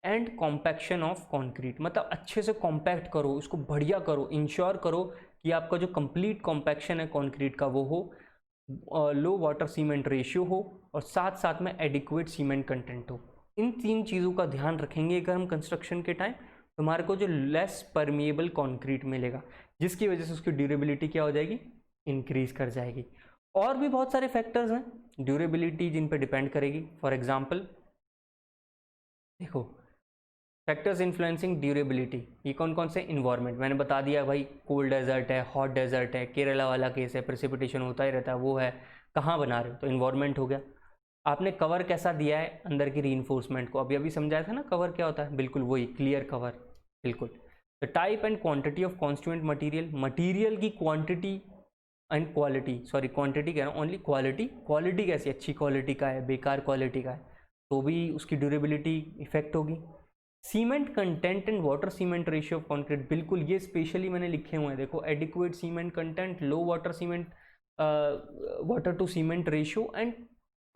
and compaction of concrete, मतलब अच्छे से कॉम्पैक्ट करो, उसको बढ़िया करो, इंश्योर करो कि आपका जो कंप्लीट कॉम्पैक्शन है कंक्रीट का वो हो, लो वाटर सीमेंट रेशियो हो, और साथ साथ में एडिक्वेट सीमेंट कंटेंट हो। इन 3 चीज़ों का ध्यान रखेंगे अगर हम कंस्ट्रक्शन के टाइम, तो हमारे को जो लेस परमिएबल कंक्रीट मिलेगा, जिसकी वजह से उसकी ड्यूरेबिलिटी क्या हो जाएगी, इंक्रीज कर जाएगी। और भी बहुत सारे फैक्टर्स हैं ड्यूरेबिलिटी जिन पे डिपेंड करेगी। फॉर एग्जांपल देखो, फैक्टर्स इन्फ्लुएंसिंग ड्यूरेबिलिटी, ये कौन कौन से, इन्वायरमेंट मैंने बता दिया भाई, कोल्ड डेजर्ट है, हॉट डेजर्ट है, केरला वाला केस है, प्रेसिपिटेशन होता ही रहता है, वो है, कहाँ बना रहे हो, तो इन्वायरमेंट हो गया। आपने कवर कैसा दिया है अंदर की रीइंफोर्समेंट को, अभी समझाया था ना कवर क्या होता है, बिल्कुल वही क्लियर कवर, बिल्कुल। The type and quantity of constituent material, material की quantity and quality, sorry quantity कह रहा हूँ, ओनली क्वालिटी, क्वालिटी कैसी, अच्छी क्वालिटी का है, बेकार क्वालिटी का है, तो भी उसकी ड्यूरेबिलिटी इफेक्ट होगी। Cement content and water cement ratio of concrete, बिल्कुल ये स्पेशली मैंने लिखे हुए हैं, देखो, adequate cement content, low water cement, water to cement ratio, and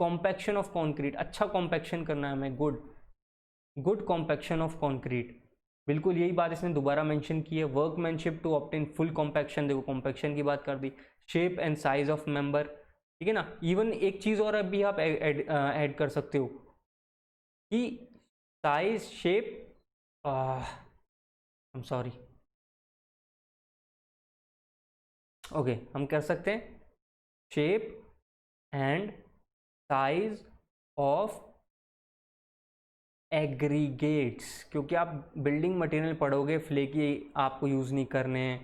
compaction of concrete, अच्छा कॉम्पैक्शन करना है हमें, गुड कॉम्पैक्शन ऑफ कंक्रीट, बिल्कुल यही बात इसने दोबारा मेंशन की है। Workmanship to obtain full compaction, देखो कॉम्पैक्शन की बात कर दी। Shape and size of member, ठीक है ना। इवन एक चीज़ और अभी आप ऐड कर सकते हो कि size, shape, I am sorry, okay, हम कर सकते हैं shape and size of aggregates, क्योंकि आप बिल्डिंग मटेरियल पढ़ोगे, फ्लेकी आपको यूज़ नहीं करने हैं,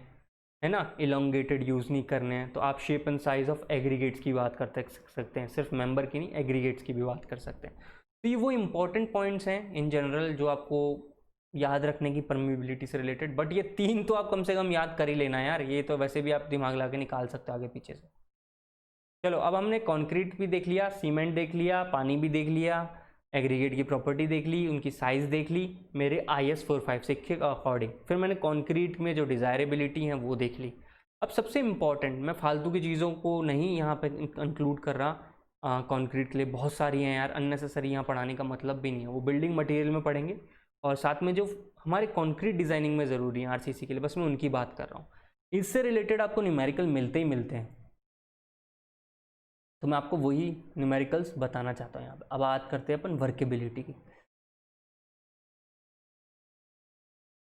है ना, इलोंगेटेड यूज़ नहीं करने हैं, तो आप shape and size of aggregates की बात कर सकते हैं, सिर्फ मेंबर की नहीं, एग्रीगेट्स की भी बात कर सकते हैं। तो ये वो इंपॉर्टेंट पॉइंट्स हैं इन जनरल जो आपको याद रखने की, परमिबिलिटी से रिलेटेड। बट ये 3 तो आप कम से कम याद कर ही लेना यार, ये तो वैसे भी आप दिमाग ला के निकाल सकते हो आगे पीछे से। चलो, अब हमने कंक्रीट भी देख लिया, सीमेंट देख लिया, पानी भी देख लिया, एग्रीगेट की प्रॉपर्टी देख ली, उनकी साइज देख ली मेरे IS 456 के अकॉर्डिंग। फिर मैंने कंक्रीट में जो डिज़ायरेबिलिटी है वो देख ली। अब सबसे इम्पॉर्टेंट, मैं फालतू की चीज़ों को नहीं यहाँ पे इंक्लूड कर रहा, कंक्रीट के लिए बहुत सारी हैं यार, अननेसेसरी यहाँ पढ़ाने का मतलब भी नहीं है, वो बिल्डिंग मटेरियल में पढ़ेंगे, और साथ में जो हमारे कंक्रीट डिज़ाइनिंग में ज़रूरी है RCC के लिए, बस मैं उनकी बात कर रहा हूँ। इससे रिलेटेड आपको न्यूमेरिकल मिलते ही मिलते हैं, तो मैं आपको वही न्यूमेरिकल्स बताना चाहता हूँ यहाँ पे। अब बात करते हैं अपन वर्केबिलिटी की।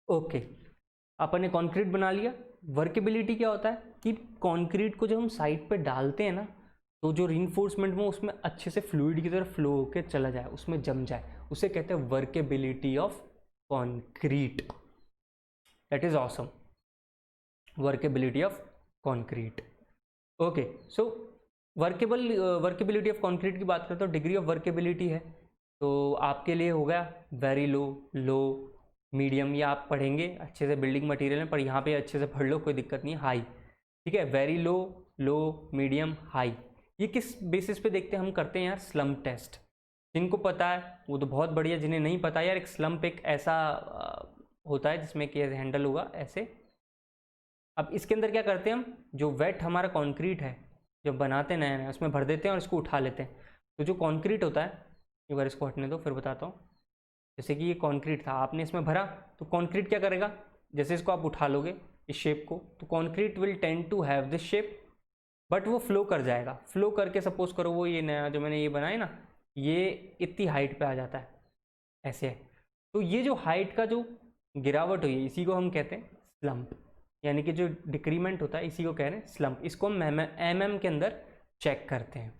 ओके, अपन ने कंक्रीट बना लिया। वर्केबिलिटी क्या होता है कि कंक्रीट को जब हम साइड पे डालते हैं ना, तो जो रीइंफोर्समेंट में उसमें अच्छे से फ्लूइड की तरह फ्लो होकर चला जाए, उसमें जम जाए, उसे कहते हैं workability of concrete. That is awesome, workability of concrete. Okay, so workability of concrete की बात करते हो, डिग्री ऑफ वर्केबिलिटी है, तो आपके लिए हो गया वेरी लो, लो, मीडियम, या आप पढ़ेंगे अच्छे से बिल्डिंग मटेरियल में, पर यहाँ पे अच्छे से पढ़ लो, कोई दिक्कत नहीं है, हाई, ठीक है, वेरी लो, लो, मीडियम, हाई। ये किस बेसिस पे देखते हैं, हम करते हैं यार स्लम्प टेस्ट। जिनको पता है वो तो बहुत बढ़िया, जिन्हें नहीं पता यार, एक स्लम्प एक ऐसा होता है जिसमें कि हैंडल होगा ऐसे। अब इसके अंदर क्या करते हैं हम, जो वेट हमारा कॉन्क्रीट है जब बनाते हैं नया नया, उसमें भर देते हैं और इसको उठा लेते हैं। तो जो कॉन्क्रीट होता है, एक बार इसको हटने दो फिर बताता हूँ। जैसे कि ये कॉन्क्रीट था, आपने इसमें भरा, तो कॉन्क्रीट क्या करेगा, जैसे इसको आप उठा लोगे इस शेप को, तो concrete will tend to have this shape, but वो फ्लो कर जाएगा। फ्लो करके सपोज करो वो ये नया जो मैंने ये बनाया ना, ये इतनी हाइट पे आ जाता है, ऐसे है। तो ये जो हाइट का जो गिरावट हुई है, इसी को हम कहते हैं स्लम्प, यानी कि जो डिक्रीमेंट होता है इसी को कह रहे हैं स्लम्प। इसको हम mm के अंदर चेक करते हैं।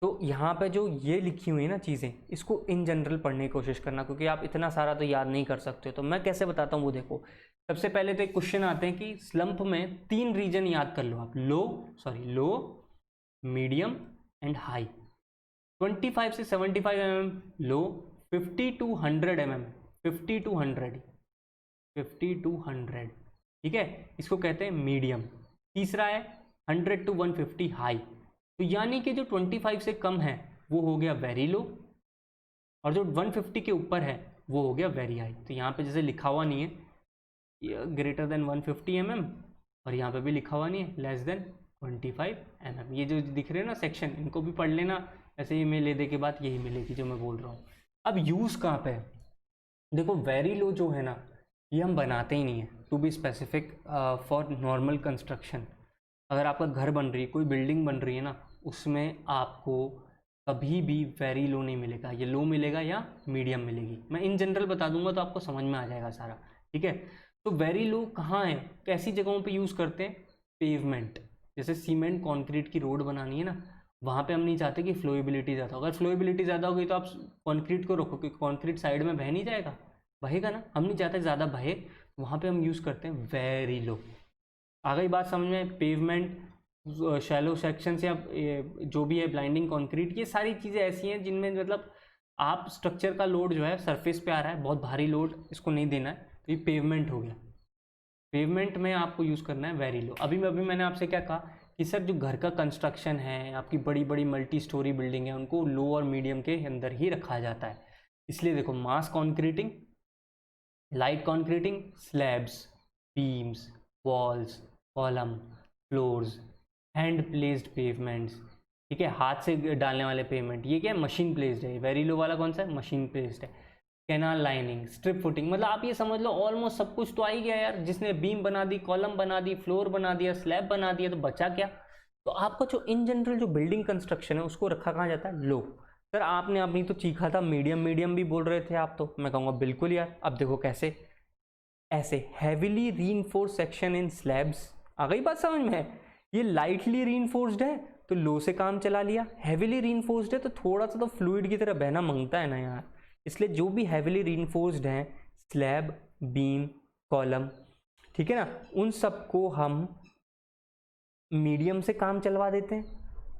तो यहाँ पे जो ये लिखी हुई है ना चीज़ें, इसको इन जनरल पढ़ने की कोशिश करना, क्योंकि आप इतना सारा तो याद नहीं कर सकते हो। तो मैं कैसे बताता हूँ वो देखो। सबसे पहले तो एक क्वेश्चन आते हैं कि स्लम्प में 3 रीजन याद कर लो आप, लो, मीडियम एंड हाई। 25 से 75 mm low, 50 to 100 mm, 50 to 100, ठीक है, इसको कहते हैं मीडियम। तीसरा है 100 to 150 हाई। तो यानी कि जो 25 से कम है वो हो गया वेरी लो, और जो 150 के ऊपर है वो हो गया वेरी हाई। तो यहाँ पे जैसे लिखा हुआ नहीं है ग्रेटर देन 150 mm, और यहाँ पे भी लिखा हुआ नहीं है लेस देन 25 mm। ये जो दिख रहे हैं ना सेक्शन, इनको भी पढ़ लेना, ऐसे ही मेल दे के बाद यही मिलेगी जो मैं बोल रहा हूँ। अब यूज़ कहाँ पे है, देखो वेरी लो जो है ना, ये हम बनाते ही नहीं है, to be specific for normal construction. अगर आपका घर बन रही है, कोई बिल्डिंग बन रही है ना, उसमें आपको कभी भी वेरी लो नहीं मिलेगा, ये लो मिलेगा या मीडियम मिलेगी। मैं इन जनरल बता दूंगा तो आपको समझ में आ जाएगा सारा, ठीक है। तो वेरी लो कहाँ है, कैसी जगहों पे यूज़ करते हैं? पेवमेंट, जैसे सीमेंट कंक्रीट की रोड बनानी है ना, वहाँ पे हम नहीं चाहते कि फ्लोएबिलिटी ज़्यादा हो। अगर फ्लोएबिलिटी ज़्यादा होगी तो आप कंक्रीट को रखो, क्योंकि कंक्रीट साइड में बह नहीं जाएगा, बहेगा ना, हम नहीं चाहते ज़्यादा बहे, वहाँ पे हम यूज़ करते हैं वेरी लो। आ गई बात समझ में? पेवमेंट, शैलो सेक्शंस या जो भी है ब्लाइंडिंग कंक्रीट, ये सारी चीज़ें ऐसी हैं जिनमें मतलब आप स्ट्रक्चर का लोड जो है सरफेस पे आ रहा है, बहुत भारी लोड इसको नहीं देना है, तो ये पेवमेंट हो गया। पेवमेंट में आपको यूज़ करना है वेरी लो। अभी मैंने आपसे क्या कहा कि सर जो घर का कंस्ट्रक्शन है, आपकी बड़ी बड़ी मल्टी स्टोरी बिल्डिंग है, उनको लो और मीडियम के अंदर ही रखा जाता है। इसलिए देखो, mass concreting, light concreting, slabs, beams, walls, column, floors, hand placed pavements, ठीक है, हाथ से डालने वाले पेवमेंट, ये क्या है? मशीन प्लेस्ड है। वेरी लो वाला कौन सा है? मशीन प्लेस्ड है। कैनाल लाइनिंग, स्ट्रिप फुटिंग, मतलब आप ये समझ लो ऑलमोस्ट सब कुछ तो आ ही गया यार। जिसने बीम बना दी, कॉलम बना दी, फ्लोर बना दिया, स्लैब बना दिया, तो बचा क्या? तो आपका जो इन जनरल जो बिल्डिंग कंस्ट्रक्शन है उसको रखा कहाँ जाता है? लो। सर आपने अपनी तो चीखा था मीडियम, मीडियम भी बोल रहे थे आप, तो मैं कहूँगा बिल्कुल यार। अब देखो कैसे, ऐसे heavily reinforced section in slabs, आ गई बात समझ में? ये लाइटली रीइंफोर्स्ड है तो लो से काम चला लिया, हैविली रीइंफोर्स्ड है तो थोड़ा सा तो फ्लूइड की तरह बहना मांगता है ना यार। इसलिए जो भी हैविली रीइंफोर्स्ड हैं, स्लैब, बीम, कॉलम, ठीक है ना, उन सबको हम मीडियम से काम चलवा देते हैं,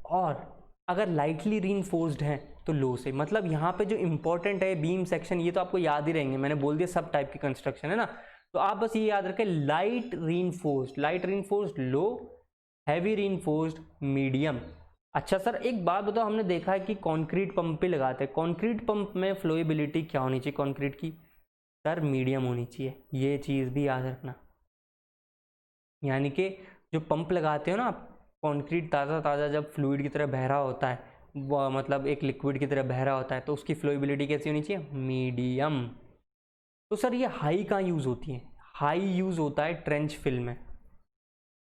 और अगर लाइटली रीइंफोर्स्ड हैं तो लो से। मतलब यहाँ पे जो इंपॉर्टेंट है बीम सेक्शन, ये तो आपको याद ही रहेंगे, मैंने बोल दिया सब टाइप की कंस्ट्रक्शन है ना, तो आप बस ये याद रखें, लाइट रीइंफोर्स्ड लो, हैवी रीइंफोर्स्ड मीडियम। अच्छा सर एक बात बताओ, हमने देखा है कि कंक्रीट पंप पे लगाते हैं, कंक्रीट पंप में फ्लोएबिलिटी क्या होनी चाहिए कंक्रीट की? सर मीडियम होनी चाहिए, ये चीज़ भी याद रखना। यानी कि जो पंप लगाते हो ना आप, कंक्रीट ताज़ा ताज़ा जब फ्लूइड की तरह बह रहा होता है, वो मतलब एक लिक्विड की तरह बह रहा होता है, तो उसकी फ्लोएबिलिटी कैसी होनी चाहिए? मीडियम। तो सर ये हाई कहाँ यूज़ होती है? हाई यूज़ होता है ट्रेंच फिल में।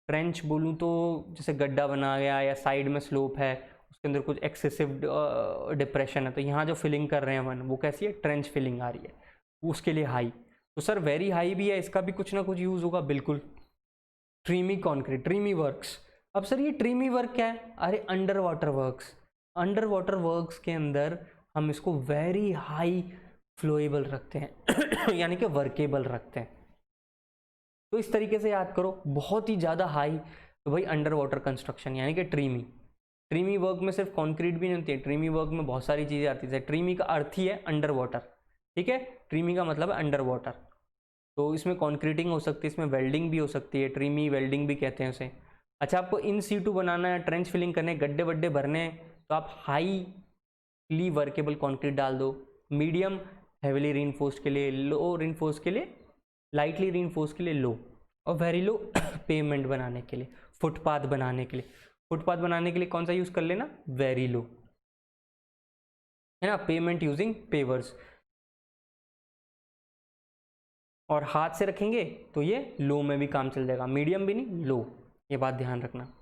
ट्रेंच बोलूँ तो जैसे गड्ढा बना गया या साइड में स्लोप है, उसके अंदर कुछ एक्सेसिव डिप्रेशन है, तो यहाँ जो फिलिंग कर रहे हैं अपन, वो कैसी है? ट्रेंच फिलिंग आ रही है, उसके लिए हाई। तो सर वेरी हाई भी है, इसका भी कुछ ना कुछ यूज़ होगा, बिल्कुल। ट्रीमी कॉन्क्रीट, ट्रीमी वर्क्स। अब सर ये ट्रीमी वर्क क्या है? अरे under water works. Under water works के अंदर हम इसको वेरी हाई फ्लोएबल रखते हैं यानी कि वर्केबल रखते हैं। तो इस तरीके से याद करो, बहुत ही ज़्यादा हाई, तो भाई अंडर वाटर कंस्ट्रक्शन यानी कि ट्रीमी। ट्रीमी वर्क में सिर्फ कंक्रीट भी नहीं होती है, ट्रीमी वर्क में बहुत सारी चीज़ें आती है। ट्रीमी का अर्थ ही है अंडर वाटर, ठीक है, ट्रीमी का मतलब है अंडर वाटर। तो इसमें कॉन्क्रीटिंग हो सकती है, इसमें वेल्डिंग भी हो सकती है, ट्रीमी वेल्डिंग भी कहते हैं उसे। अच्छा आपको इन सीटू बनाना है, ट्रेंच फिलिंग करने, गड्ढे वड्ढे भरने हैं, तो आप हाईली वर्केबल कॉन्क्रीट डाल दो। मीडियम हैविली रीइंफोर्स्ड के लिए, लो रीइंफोर्स्ड के लिए, लाइटली रीइंफोर्स्ड के लिए लो, और वेरी लो पेमेंट बनाने के लिए, फुटपाथ बनाने के लिए। फुटपाथ बनाने के लिए कौन सा यूज़ कर लेना? वेरी लो, है ना, पेमेंट यूजिंग पेवर्स। और हाथ से रखेंगे तो ये लो में भी काम चल जाएगा, मीडियम भी नहीं, लो, ये बात ध्यान रखना।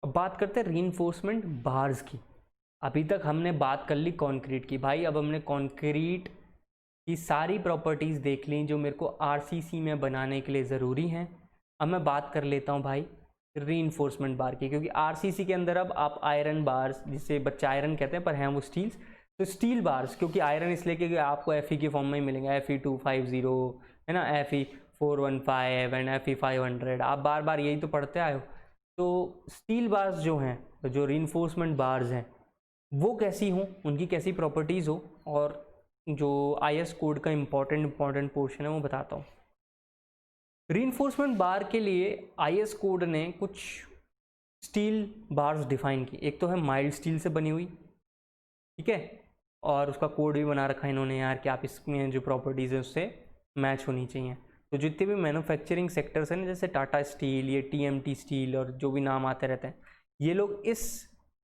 अब बात करते हैं रीइंफोर्समेंट बार्स की। अभी तक हमने बात कर ली कंक्रीट की, भाई अब हमने कंक्रीट की सारी प्रॉपर्टीज़ देख ली जो मेरे को आरसीसी में बनाने के लिए ज़रूरी हैं। अब मैं बात कर लेता हूँ भाई रीइंफोर्समेंट बार की, क्योंकि आरसीसी के अंदर अब आप आयरन बार्स, जिसे बच्चे आयरन कहते हैं पर हैं वो स्टील्स, तो स्टील बार्स, क्योंकि आयरन इसलिए क्योंकि आपको एफ के फॉर्म में ही मिलेंगे, Fe250 है ना, Fe415 एंड Fe500, आप बार बार यही तो पढ़ते आए हो। तो स्टील बार्स जो हैं, जो रीइंफोर्समेंट बार्स हैं, वो कैसी हों, उनकी कैसी प्रॉपर्टीज़ हो, और जो आईएस कोड का इम्पॉर्टेंट पोर्शन है वो बताता हूँ। रीइंफोर्समेंट बार के लिए आईएस कोड ने कुछ स्टील बार्स डिफाइन की। एक तो है माइल्ड स्टील से बनी हुई, ठीक है, और उसका कोड भी बना रखा है इन्होंने यार कि आप इसमें जो प्रॉपर्टीज़ है उससे मैच होनी चाहिए। तो जितने भी मैन्युफैक्चरिंग सेक्टर्स हैं ना, जैसे टाटा स्टील, ये टीएमटी स्टील और जो भी नाम आते रहते हैं, ये लोग इस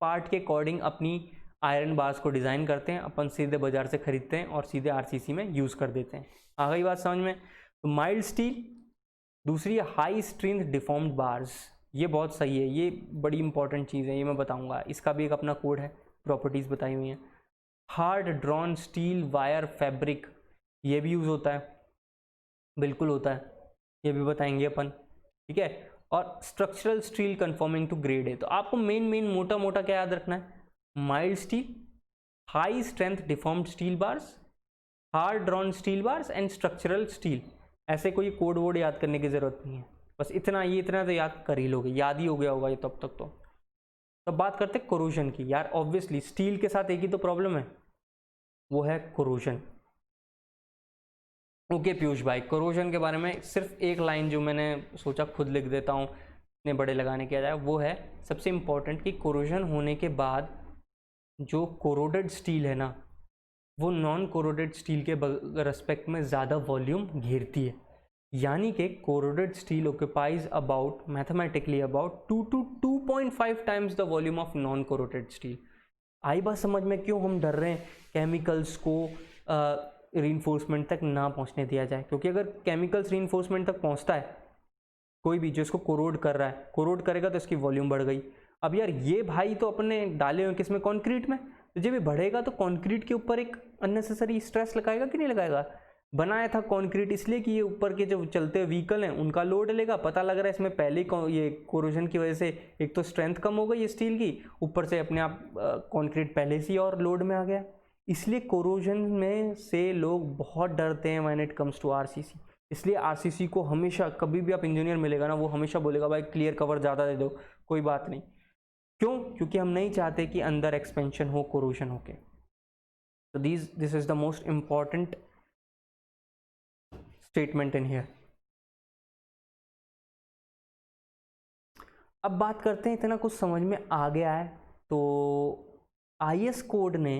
पार्ट के अकॉर्डिंग अपनी आयरन बार्स को डिज़ाइन करते हैं, अपन सीधे बाजार से खरीदते हैं और सीधे आरसीसी में यूज़ कर देते हैं। आ गई बात समझ में? तो माइल्ड स्टील, दूसरी हाई स्ट्रेंथ डिफॉर्म्ड बार्स, ये बहुत सही है, ये बड़ी इंपॉर्टेंट चीज़ है, ये मैं बताऊंगा, इसका भी एक अपना कोड है, प्रॉपर्टीज़ बताई हुई हैं। Hard drawn steel wire fabric, ये भी यूज़ होता है, बिल्कुल होता है, ये भी बताएंगे अपन, ठीक है। और structural steel conforming to grade है। तो आपको मेन मोटा मोटा क्या याद रखना है? Mild steel, high strength deformed steel bars, hard drawn steel bars and structural steel. ऐसे कोई कोड वोड याद करने की जरूरत नहीं है, बस इतना, ये इतना तो याद कर ही लोगे, याद ही हो गया होगा ये तब तक। तो तब बात करते हैं कोरोजन की। यार ऑब्वियसली स्टील के साथ एक ही तो प्रॉब्लम है, वो है कोरोजन। ओके पीयूष भाई, कोरोजन के बारे में सिर्फ एक लाइन जो मैंने सोचा खुद लिख देता हूँ, इतने बड़े लगाने की जाए, वो है सबसे इम्पोर्टेंट कि कोरोजन होने के बाद जो कोरोडेड स्टील है ना, वो नॉन कोरोडेड स्टील के रेस्पेक्ट में ज़्यादा वॉल्यूम घेरती है। यानी कि corroded steel occupies about mathematically about 2 to 2.5 times the volume of non corroded steel. आई बात समझ में क्यों हम डर रहे हैं केमिकल्स को रीइंफोर्समेंट तक ना पहुंचने दिया जाए? क्योंकि अगर केमिकल्स रीइंफोर्समेंट तक पहुंचता है, कोई भी जो इसको कोरोड कर रहा है, कोरोड करेगा तो इसकी वॉल्यूम बढ़ गई। अब यार ये भाई तो अपने डाले हुए किसमें, कंक्रीट में, तो जब ये बढ़ेगा तो कंक्रीट के ऊपर एक अननेसेसरी स्ट्रेस लगाएगा कि नहीं लगाएगा? बनाया था कंक्रीट इसलिए कि ये ऊपर के जो चलते व्हीकल हैं उनका लोड लेगा, पता लग रहा है इसमें पहले ये कोरोजन की वजह से एक तो स्ट्रेंथ कम हो गई स्टील की, ऊपर से अपने आप कंक्रीट पहले से ही और लोड में आ गया। इसलिए कोरोजन में से लोग बहुत डरते हैं when it comes to RCC. इसलिए आरसीसी को हमेशा, कभी भी आप इंजीनियर मिलेगा ना, वो हमेशा बोलेगा भाई क्लियर कवर ज़्यादा दे दो, कोई बात नहीं। क्यों? क्योंकि हम नहीं चाहते कि अंदर एक्सपेंशन हो कोरोजन होके। तो this is the most important statement in here. अब बात करते हैं, इतना कुछ समझ में आ गया है तो आईएस कोड ने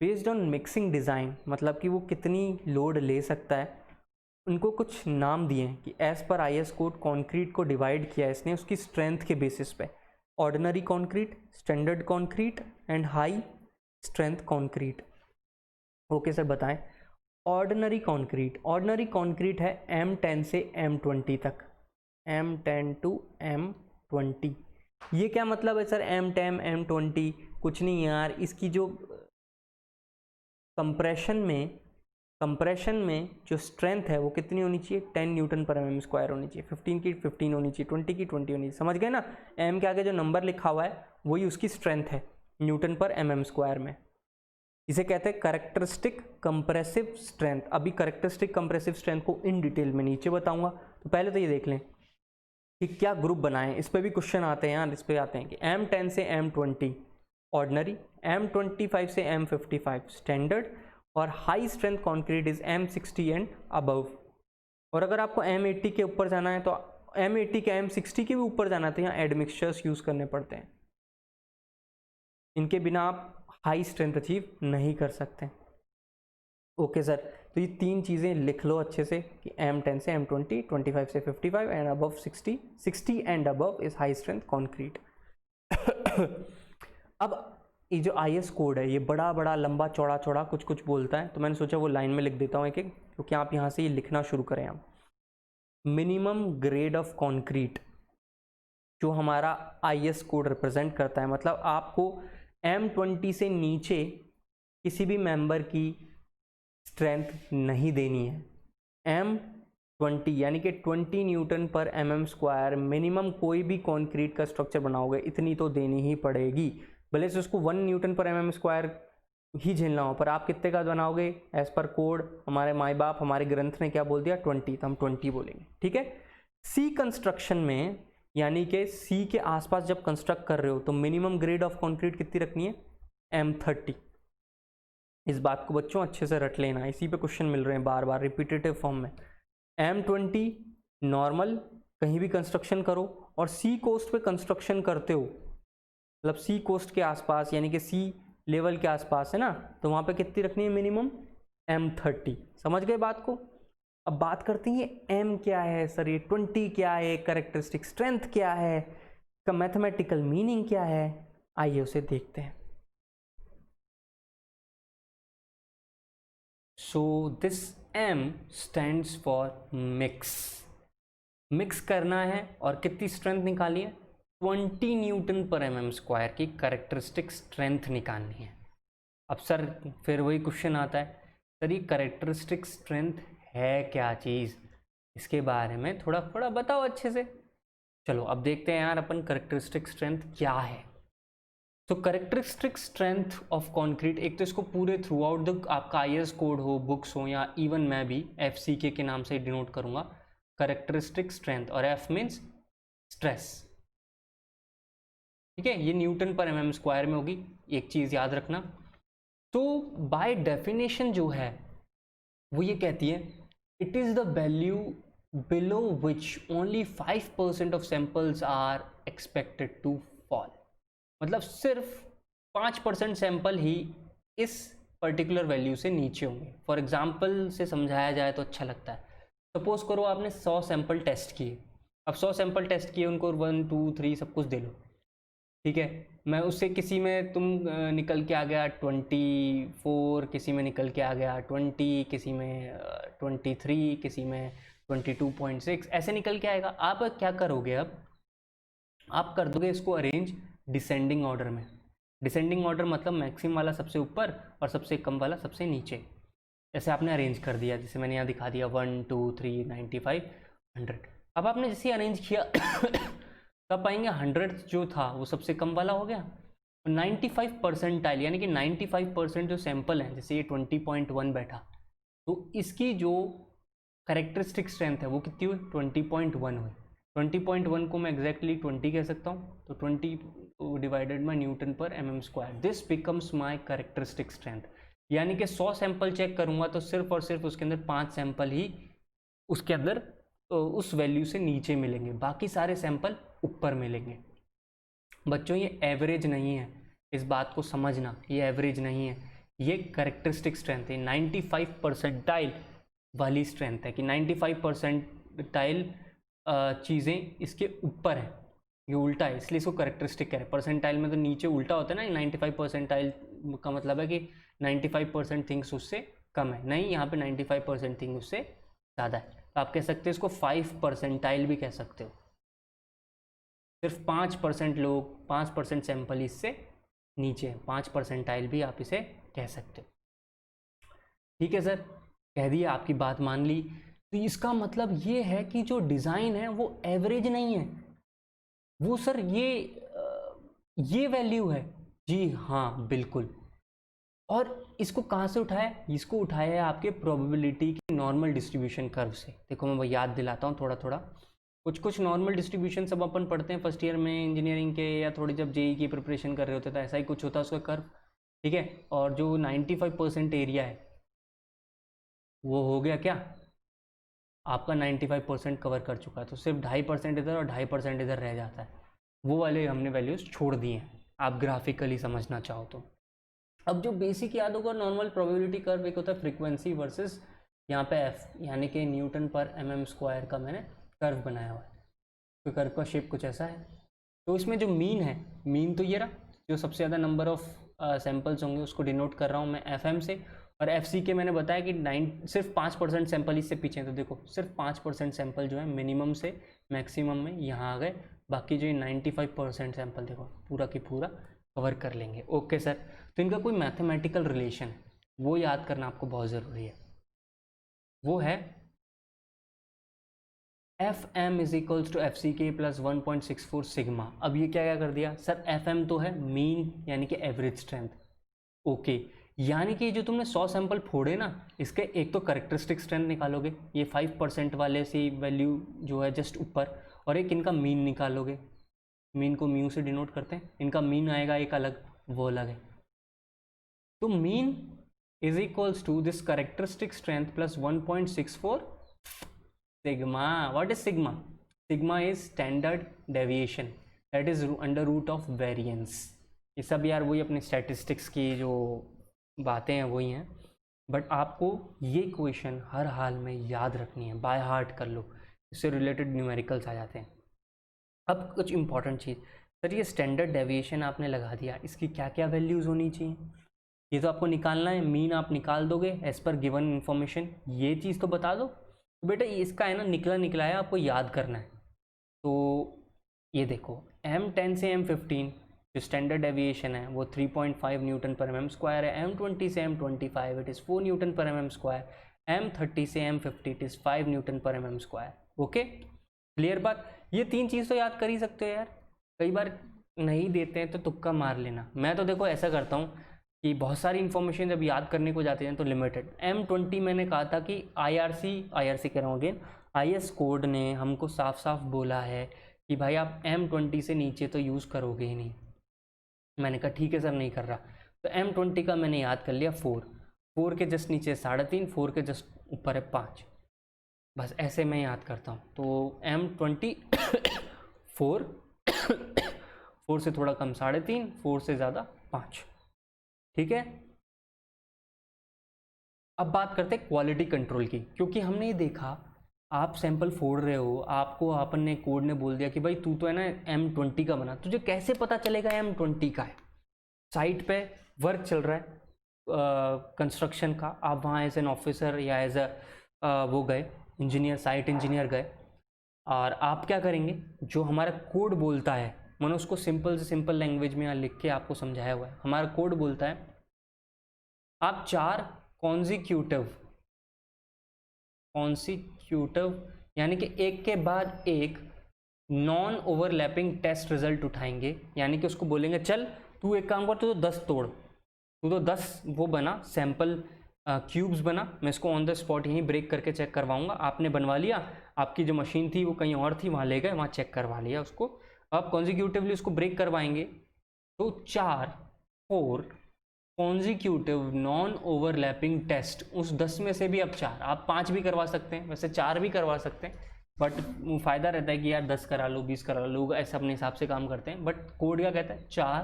बेस्ड ऑन मिक्सिंग डिज़ाइन, मतलब कि वो कितनी लोड ले सकता है, उनको कुछ नाम दिए हैं कि as per IS code concrete को डिवाइड किया है इसने उसकी स्ट्रेंथ के बेसिस पे। Ordinary concrete, standard concrete and high strength concrete. Okay sir बताएं। ऑर्डिनरी कंक्रीट है M10 से M20 तक, M10 टू M20। ये क्या मतलब है सर M10 M20? कुछ नहीं यार, इसकी जो कंप्रेशन में जो स्ट्रेंथ है वो कितनी होनी चाहिए? 10 न्यूटन पर mm स्क्वायर होनी चाहिए, 15 की 15 होनी चाहिए, 20 की 20 होनी चाहिए। समझ गए ना? m के आगे जो नंबर लिखा हुआ है वही उसकी स्ट्रेंथ है न्यूटन पर mm स्क्वायर में। इसे कहते हैं कैरेक्टरिस्टिक कंप्रेसिव स्ट्रेंथ। अभी कैरेक्टरिस्टिक कंप्रेसिव स्ट्रेंथ को इन डिटेल में नीचे बताऊंगा, तो पहले तो ये देख लें कि क्या ग्रुप बनाएं। इस पर भी क्वेश्चन आते हैं यार, इस पर आते हैं कि M10 से M20 ऑर्डिनरी, M25 से M55 स्टैंडर्ड, और high strength concrete is M60 and above. और अगर आपको M80 के ऊपर जाना है तो M80 के M60 के भी ऊपर जाना है तो यहाँ एडमिक्सचर्स यूज करने पड़ते हैं, इनके बिना आप हाई स्ट्रेंथ अचीव नहीं कर सकते। ओके सर, तो ये तीन चीज़ें लिख लो अच्छे से कि M10 से M20, 25 से 55 and above 60, 60 and above is high strength concrete. अब ये जो आईएस कोड है ये बड़ा बड़ा लंबा चौड़ा कुछ कुछ बोलता है, तो मैंने सोचा वो लाइन में लिख देता हूँ एक एक, क्योंकि आप यहाँ से ये लिखना शुरू करें। आप मिनिमम ग्रेड ऑफ कंक्रीट जो हमारा आईएस कोड रिप्रेजेंट करता है, मतलब आपको M20 से नीचे किसी भी मेंबर की स्ट्रेंथ नहीं देनी है। M20 यानी कि 20 न्यूटन पर mm स्क्वायर मिनिमम कोई भी कंक्रीट का स्ट्रक्चर बनाओगे इतनी तो देनी ही पड़ेगी, भले से उसको 1 न्यूटन पर mm स्क्वायर ही झेलना हो, पर आप कितने का बनाओगे? एज पर कोड हमारे माई बाप, हमारे ग्रंथ ने क्या बोल दिया? 20, तो हम 20 बोलेंगे, ठीक है। सी कंस्ट्रक्शन में, यानी कि सी के आसपास जब कंस्ट्रक्ट कर रहे हो तो मिनिमम ग्रेड ऑफ कंक्रीट कितनी रखनी है? M30। इस बात को बच्चों अच्छे से रट लेना, इसी पे क्वेश्चन मिल रहे हैं बार बार रिपीटेटिव फॉर्म में। M20 नॉर्मल कहीं भी कंस्ट्रक्शन करो, और सी कोस्ट पे कंस्ट्रक्शन करते हो, मतलब सी कोस्ट के आसपास यानी कि सी लेवल के आसपास है ना, तो वहाँ पे कितनी रखनी है मिनिमम? M30। समझ गए बात को? अब बात करते हैं ये M क्या है सर, ये 20 क्या है, कैरेक्टरिस्टिक स्ट्रेंथ क्या है, इसका मैथमेटिकल मीनिंग क्या है, आइए उसे देखते हैं। So this M stands for mix. Mix करना है और कितनी स्ट्रेंथ निकाली है, 20 न्यूटन पर mm स्क्वायर की कैरेक्टरिस्टिक स्ट्रेंथ निकालनी है। अब सर फिर वही क्वेश्चन आता है, सर ये कैरेक्टरिस्टिक स्ट्रेंथ है क्या चीज़, इसके बारे में थोड़ा थोड़ा बताओ अच्छे से। चलो अब देखते हैं यार अपन कैरेक्टरिस्टिक स्ट्रेंथ क्या है। तो कैरेक्टरिस्टिक स्ट्रेंथ ऑफ कंक्रीट, एक तो इसको पूरे थ्रू आउट द आपका IS कोड हो, बुक्स हो, या इवन मैं भी FCK के नाम से डिनोट करूंगा कैरेक्टरिस्टिक स्ट्रेंथ, और F मीन्स स्ट्रेस। ठीक है, ये न्यूटन पर mm स्क्वायर में होगी, एक चीज़ याद रखना। तो बाय डेफिनेशन जो है वो ये कहती है, it is the value below which only 5% of samples are expected to fall. मतलब सिर्फ 5% सैंपल ही इस पर्टिकुलर वैल्यू से नीचे होंगे। फॉर एग्जाम्पल से समझाया जाए तो अच्छा लगता है, सपोज करो आपने 100 सैंपल टेस्ट किए। अब 100 सैंपल टेस्ट किए, उनको 1 2 3 सब कुछ दे लो, ठीक है। मैं उससे किसी में तुम निकल के आ गया 24, किसी में निकल के आ गया 20, किसी में 23, किसी में 22.6, ऐसे निकल के आएगा। आप क्या करोगे, अब आप कर दोगे इसको अरेंज डिसेंडिंग ऑर्डर में। डिसेंडिंग ऑर्डर मतलब मैक्सिमम वाला सबसे ऊपर और सबसे कम वाला सबसे नीचे, ऐसे आपने अरेंज कर दिया। जैसे मैंने यहाँ दिखा दिया 1 2 3 95 100। अब आपने जैसे अरेंज किया तब पाएंगे 100 जो था वो सबसे कम वाला हो गया। 95 परसेंटाइल यानी कि 95% जो सैंपल हैं, जैसे ये 20.1 बैठा, तो इसकी जो करेक्टरिस्टिक स्ट्रेंथ है वो कितनी हुई, 20.1 हुई। 20.1 को मैं एग्जैक्टली 20 कह सकता हूँ, तो 20 डिवाइडेड बाई न्यूटन पर mm square, this becomes my characteristic strength. यानी कि 100 सैंपल चेक करूँगा तो सिर्फ और सिर्फ उसके अंदर 5 सैंपल ही उसके अंदर उस वैल्यू से नीचे मिलेंगे, बाकी सारे सैंपल ऊपर मिलेंगे। बच्चों ये एवरेज नहीं है, इस बात को समझना, ये एवरेज नहीं है, ये करेक्टरिस्टिक स्ट्रेंथ है। 95 परसेंटाइल वाली स्ट्रेंथ है कि 95 परसेंटाइल चीज़ें इसके ऊपर है, ये उल्टा है, इसलिए इसको करेक्टरिस्टिक कह रहे हैं। परसेंटाइल में तो नीचे उल्टा होता है ना, 95 परसेंटाइल का मतलब है कि 95% थिंग्स उससे कम है, नहीं, यहाँ पे 95% थिंग उससे ज़्यादा है। तो आप कह सकते हो इसको 5 परसेंटाइल भी कह सकते हो। सिर्फ 5% लोग, 5% सैंपल इससे नीचे, 5 परसेंटाइल भी आप इसे कह सकते हो। ठीक है सर, कह दिया, आपकी बात मान ली। तो इसका मतलब ये है कि जो डिज़ाइन है वो एवरेज नहीं है, वो सर ये वैल्यू है। जी हाँ बिल्कुल। और इसको कहाँ से उठाया, इसको उठाया है आपके प्रोबेबिलिटी की नॉर्मल डिस्ट्रीब्यूशन कर्व से। देखो मैं याद दिलाता हूँ थोड़ा थोड़ा, कुछ नॉर्मल डिस्ट्रीब्यूशन सब अपन पढ़ते हैं फर्स्ट ईयर में इंजीनियरिंग के, या थोड़ी जब जेई की प्रिपरेशन कर रहे होते तो ऐसा ही कुछ होता है उसका कर्व, ठीक है। और जो 95% एरिया है वो हो गया क्या, आपका 95% कवर कर चुका है, तो सिर्फ 2.5% इधर और 2.5% इधर रह जाता है। वो वाले हमने वैल्यूज़ छोड़ दिए हैं, आप ग्राफिकली समझना चाहो तो। अब जो बेसिक याद होगा, नॉर्मल प्रोबेबिलिटी कर्व एक होता है फ्रीक्वेंसी वर्सेस यहाँ पे एफ, यानी कि न्यूटन पर mm स्क्वायर का मैंने कर्व बनाया हुआ है। तो कर्व का शेप कुछ ऐसा है। तो इसमें जो मीन है, मीन तो ये रहा, जो सबसे ज़्यादा नंबर ऑफ सैंपल्स होंगे उसको डिनोट कर रहा हूँ मैं FM से। और FC के मैंने बताया कि सिर्फ 5% सैंपल इससे पीछे हैं, तो देखो सिर्फ 5% सैंपल जो है मिनिमम से मैक्सिमम में यहाँ आ गए, बाकी जो 95% सैंपल देखो पूरा की पूरा कवर कर लेंगे। ओके सर, तो इनका कोई मैथमेटिकल रिलेशन वो याद करना आपको बहुत ज़रूरी है, वो है FM is equals to FCK plus 1.64 sigma. अब ये क्या क्या कर दिया सर, FM तो है मीन यानी कि एवरेज स्ट्रेंथ, ओके, यानी कि जो तुमने 100 सैंपल फोड़े ना, इसके एक तो करेक्टरिस्टिक स्ट्रेंथ निकालोगे, ये 5% वाले से वैल्यू जो है जस्ट ऊपर, और एक इनका मीन निकालोगे, मीन को म्यू से डिनोट करते हैं, इनका मीन आएगा एक अलग, वो अलग है। तो mean is equals to this characteristic strength plus 1.64 sigma. What is sigma? Sigma is standard deviation, that is under root of variance. ये सब यार वही अपने स्टैटिस्टिक्स की जो बातें हैं वही हैं, बट आपको ये क्वेश्चन हर हाल में याद रखनी है, बाय हार्ट कर लो, इससे रिलेटेड न्यूमेरिकल्स आ जाते हैं। अब कुछ इंपॉर्टेंट चीज़, सर ये स्टैंडर्ड डेविएशन आपने लगा दिया, इसकी क्या क्या वैल्यूज़ होनी चाहिए? ये तो आपको निकालना है, मीन आप निकाल दोगे एज पर गिवन इन्फॉर्मेशन, ये चीज़ तो बता दो। तो बेटा इसका है ना निकला निकला है, आपको याद करना है। तो ये देखो M10 से M15 जो स्टैंडर्ड डेविएशन है वो 3.5 न्यूटन पर mm स्क्वायर है, M20 से M25 इट इज़ 4 न्यूटन पर mm स्क्वायर, M30 से M50 इट इज़ 5 न्यूटन पर mm स्क्वायर। ओके क्लियर बात। ये 3 चीज़ तो याद कर ही सकते हो यार, कई बार नहीं देते हैं तो तुक्का मार लेना। मैं तो देखो ऐसा करता हूँ कि बहुत सारी इन्फॉर्मेशन जब याद करने को जाते हैं तो लिमिटेड। M20 मैंने कहा था कि IRC कह रहा हूँ अगेन, IS कोड ने हमको साफ साफ बोला है कि भाई आप M20 से नीचे तो यूज़ करोगे ही नहीं। मैंने कहा ठीक है सर नहीं कर रहा, तो M20 का मैंने याद कर लिया 4 के जस्ट नीचे 3.5, 4 के जस्ट ऊपर है 5, बस ऐसे मैं याद करता हूँ। तो M20 4 से थोड़ा कम 3.5, 4 से ज़्यादा 5, ठीक है। अब बात करते हैं क्वालिटी कंट्रोल की, क्योंकि हमने ये देखा आप सैंपल फोड़ रहे हो, आपको अपन ने कोड ने बोल दिया कि भाई तू तो है ना M20 का बना, तुझे कैसे पता चलेगा M20 का है? साइट पे वर्क चल रहा है कंस्ट्रक्शन का, आप वहाँ एज एन ऑफिसर या एज वो गए इंजीनियर, साइट इंजीनियर गए, और आप क्या करेंगे, जो हमारा कोड बोलता है, मैंने उसको सिंपल से सिंपल लैंग्वेज में यहाँ लिख के आपको समझाया हुआ है। हमारा कोड बोलता है आप 4 कॉन्जिक्यूटिव यानी कि एक के बाद एक नॉन ओवरलैपिंग टेस्ट रिजल्ट उठाएंगे, यानी कि उसको बोलेंगे चल तू एक काम कर, तू तो 10 तोड़, तू तो 10 वो बना सैंपल क्यूब्स बना, मैं इसको ऑन द स्पॉट यहीं ब्रेक करके चेक करवाऊंगा। आपने बनवा लिया, आपकी जो मशीन थी वो कहीं और थी, वहाँ ले गए, वहाँ चेक करवा लिया उसको। आप कॉन्जिक्यूटिवली उसको ब्रेक करवाएंगे, तो 4 कॉन्जिक्यूटिव नॉन ओवरलैपिंग टेस्ट, उस 10 में से भी अब 4, आप 5 भी करवा सकते हैं, वैसे 4 भी करवा सकते हैं, बट फ़ायदा रहता है कि यार 10 करा लो 20 करा लो, लोग ऐसे अपने हिसाब से काम करते हैं। बट कोड क्या कहता है, 4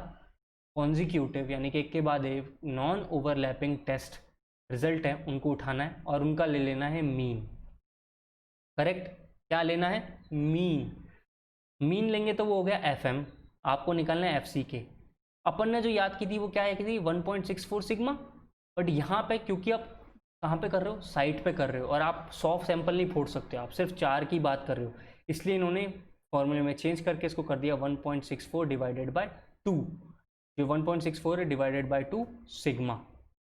कॉन्जिक्यूटिव यानी कि एक के बाद एक नॉन ओवरलैपिंग टेस्ट रिजल्ट है, उनको उठाना है और उनका ले लेना है मीन। करेक्ट, क्या लेना है, मीन लेंगे तो वो हो गया FM, आपको निकालना है FCK। अपन ने जो याद की थी वो क्या है कि 1.64 सिग्मा, बट यहाँ पे क्योंकि आप कहाँ पे कर रहे हो, साइट पे कर रहे हो, और आप 100 सैंपल नहीं फोड़ सकते, आप सिर्फ 4 की बात कर रहे हो, इसलिए इन्होंने फॉर्मूले में चेंज करके इसको कर दिया 1.64 डिवाइडेड बाय 2, जो 1.64 है डिवाइडेड बाय 2 सिग्मा।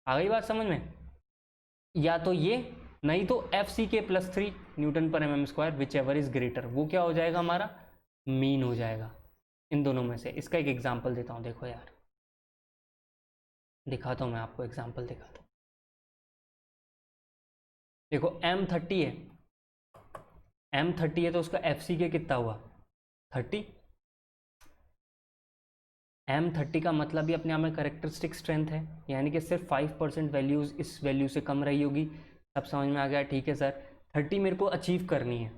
आ गई बात समझ में? या तो ये, नहीं तो FCK + 3 न्यूटन पर mm square, which ever is greater, वो क्या हो जाएगा हमारा, मीन हो जाएगा इन दोनों में से। इसका एक एग्जांपल देता हूँ, देखो यार दिखाता हूँ मैं आपको, एग्जांपल दिखाता हूँ। देखो M30 है, M30 है तो उसका FCK कितना हुआ 30, M30 का मतलब ही अपने आप में करेक्टरिस्टिक स्ट्रेंथ है, यानी कि सिर्फ 5% वैल्यूज़ इस वैल्यू से कम रही होगी। सब समझ में आ गया, ठीक है सर। 30 मेरे को अचीव करनी है,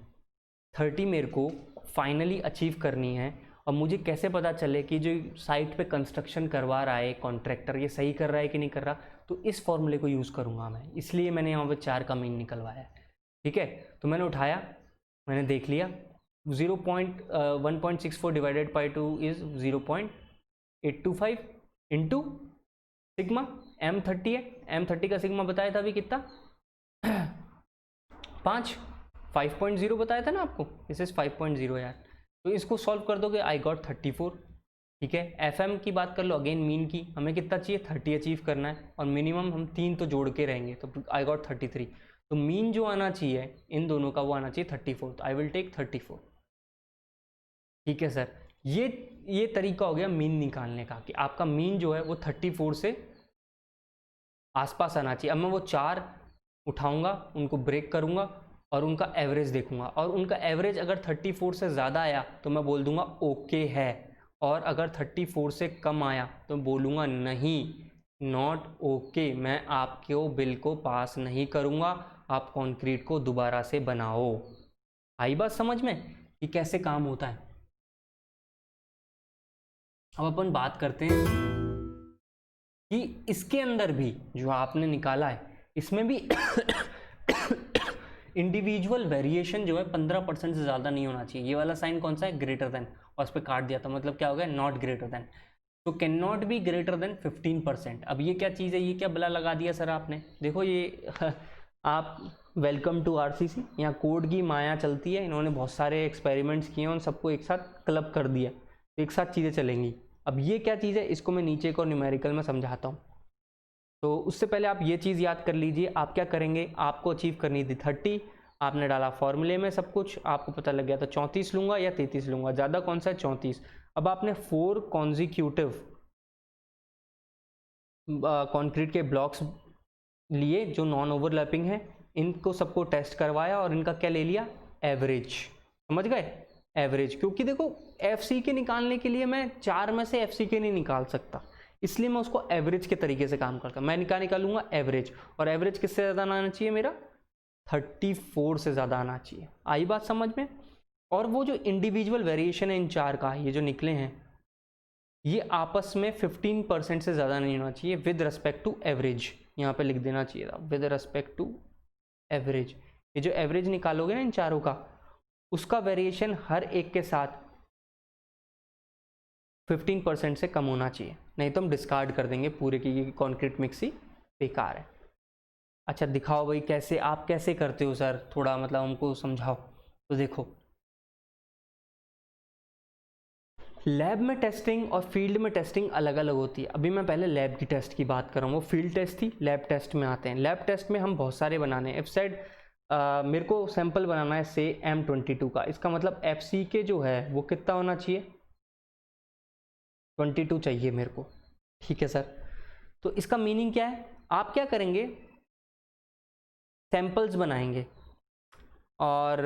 30 मेरे को फाइनली अचीव करनी है, और मुझे कैसे पता चले कि जो साइट पे कंस्ट्रक्शन करवा रहा है कॉन्ट्रैक्टर ये सही कर रहा है कि नहीं कर रहा, तो इस फॉर्मूले को यूज़ करूँगा मैं, इसलिए मैंने यहाँ पे 4 का मीन निकलवाया। ठीक है, तो मैंने उठाया, मैंने देख लिया 1.64 divided by 2 is 0.825 into sigma. M30 है, M30 का सिग्मा बताया था अभी कितना 5.0 बताया था ना आपको, दिस इज 5.0 यार। तो इसको सॉल्व कर दोगे, आई गॉट 34। ठीक है, FM की बात कर लो अगेन, मीन की हमें कितना चाहिए 30 अचीव करना है, और मिनिमम हम 3 तो जोड़ के रहेंगे, तो आई गॉट 33। तो मीन जो आना चाहिए इन दोनों का वो आना चाहिए 34, तो आई विल टेक 34। ठीक है सर, ये तरीका हो गया मीन निकालने का, कि आपका मीन जो है वो 34 से आसपास आना चाहिए। अब मैं वो 4 उठाऊंगा, उनको ब्रेक करूंगा और उनका एवरेज देखूंगा, और उनका एवरेज अगर 34 से ज़्यादा आया तो मैं बोल दूंगा ओके है, और अगर 34 से कम आया तो बोलूँगा नहीं, नॉट ओके, मैं आपके बिल को पास नहीं करूँगा, आप कंक्रीट को दोबारा से बनाओ। आई बात समझ में कि कैसे काम होता है? अब अपन बात करते हैं कि इसके अंदर भी जो आपने निकाला है इसमें भी इंडिविजुअल वेरिएशन जो है 15% से ज़्यादा नहीं होना चाहिए। ये वाला साइन कौन सा है, ग्रेटर देन, और उस पर काट दिया था, मतलब क्या हो गया, नॉट ग्रेटर देन। तो can not be greater then 15%। अब ये क्या चीज़ है, ये क्या बला लगा दिया सर आपने, देखो ये आप वेलकम टू आरसीसी, यहाँ कोड की माया चलती है, इन्होंने बहुत सारे एक्सपेरिमेंट्स किए हैं, उन सबको एक साथ क्लब कर दिया, एक साथ चीज़ें चलेंगी। अब ये क्या चीज़ है, इसको मैं नीचे एक और न्यूमेरिकल में समझाता हूँ। तो उससे पहले आप ये चीज़ याद कर लीजिए, आप क्या करेंगे, आपको अचीव करनी थी 30, आपने डाला फॉर्मूले में सब कुछ, आपको पता लग गया तो 34 लूँगा या 33 लूँगा, ज़्यादा कौन सा है, 34। अब आपने 4 कॉन्जिक्यूटिव कंक्रीट के ब्लॉक्स लिए जो नॉन ओवरलैपिंग है, इनको सबको टेस्ट करवाया और इनका क्या ले लिया, एवरेज। समझ गए, एवरेज। क्योंकि देखो एफसीके निकालने के लिए मैं 4 में से एफसीके नहीं निकाल सकता, इसलिए मैं उसको एवरेज के तरीके से काम करता हूँ। मैं निकालूंगा एवरेज, और एवरेज किससे ज़्यादा आना चाहिए, मेरा 34 से ज़्यादा आना चाहिए। आई बात समझ में। और वो जो इंडिविजुअल वेरिएशन है इन 4 का, ये जो निकले हैं, ये आपस में 15% से ज़्यादा नहीं होना चाहिए विद रिस्पेक्ट टू एवरेज। यहाँ पे लिख देना चाहिए था विद रिस्पेक्ट टू एवरेज। ये जो एवरेज निकालोगे ना इन चारों का, उसका वेरिएशन हर एक के साथ 15% से कम होना चाहिए, नहीं तो हम डिस्कार्ड कर देंगे पूरे की, ये कॉन्क्रीट मिक्स ही बेकार है। अच्छा दिखाओ भाई कैसे, आप कैसे करते हो सर, थोड़ा मतलब हमको समझाओ। तो देखो लैब में टेस्टिंग और फील्ड में टेस्टिंग अलग अलग होती है। अभी मैं पहले लैब की टेस्ट की बात कर रहा हूँ, वो फील्ड टेस्ट थी, लैब टेस्ट में आते हैं। लैब टेस्ट में हम बहुत सारे बनाने हैं। एफसाइड मेरे को सैंपल बनाना है से M22 का, इसका मतलब FCK जो है वो कितना होना चाहिए, 22 चाहिए मेरे को। ठीक है सर, तो इसका मीनिंग क्या है, आप क्या करेंगे, सैंपल्स बनाएंगे और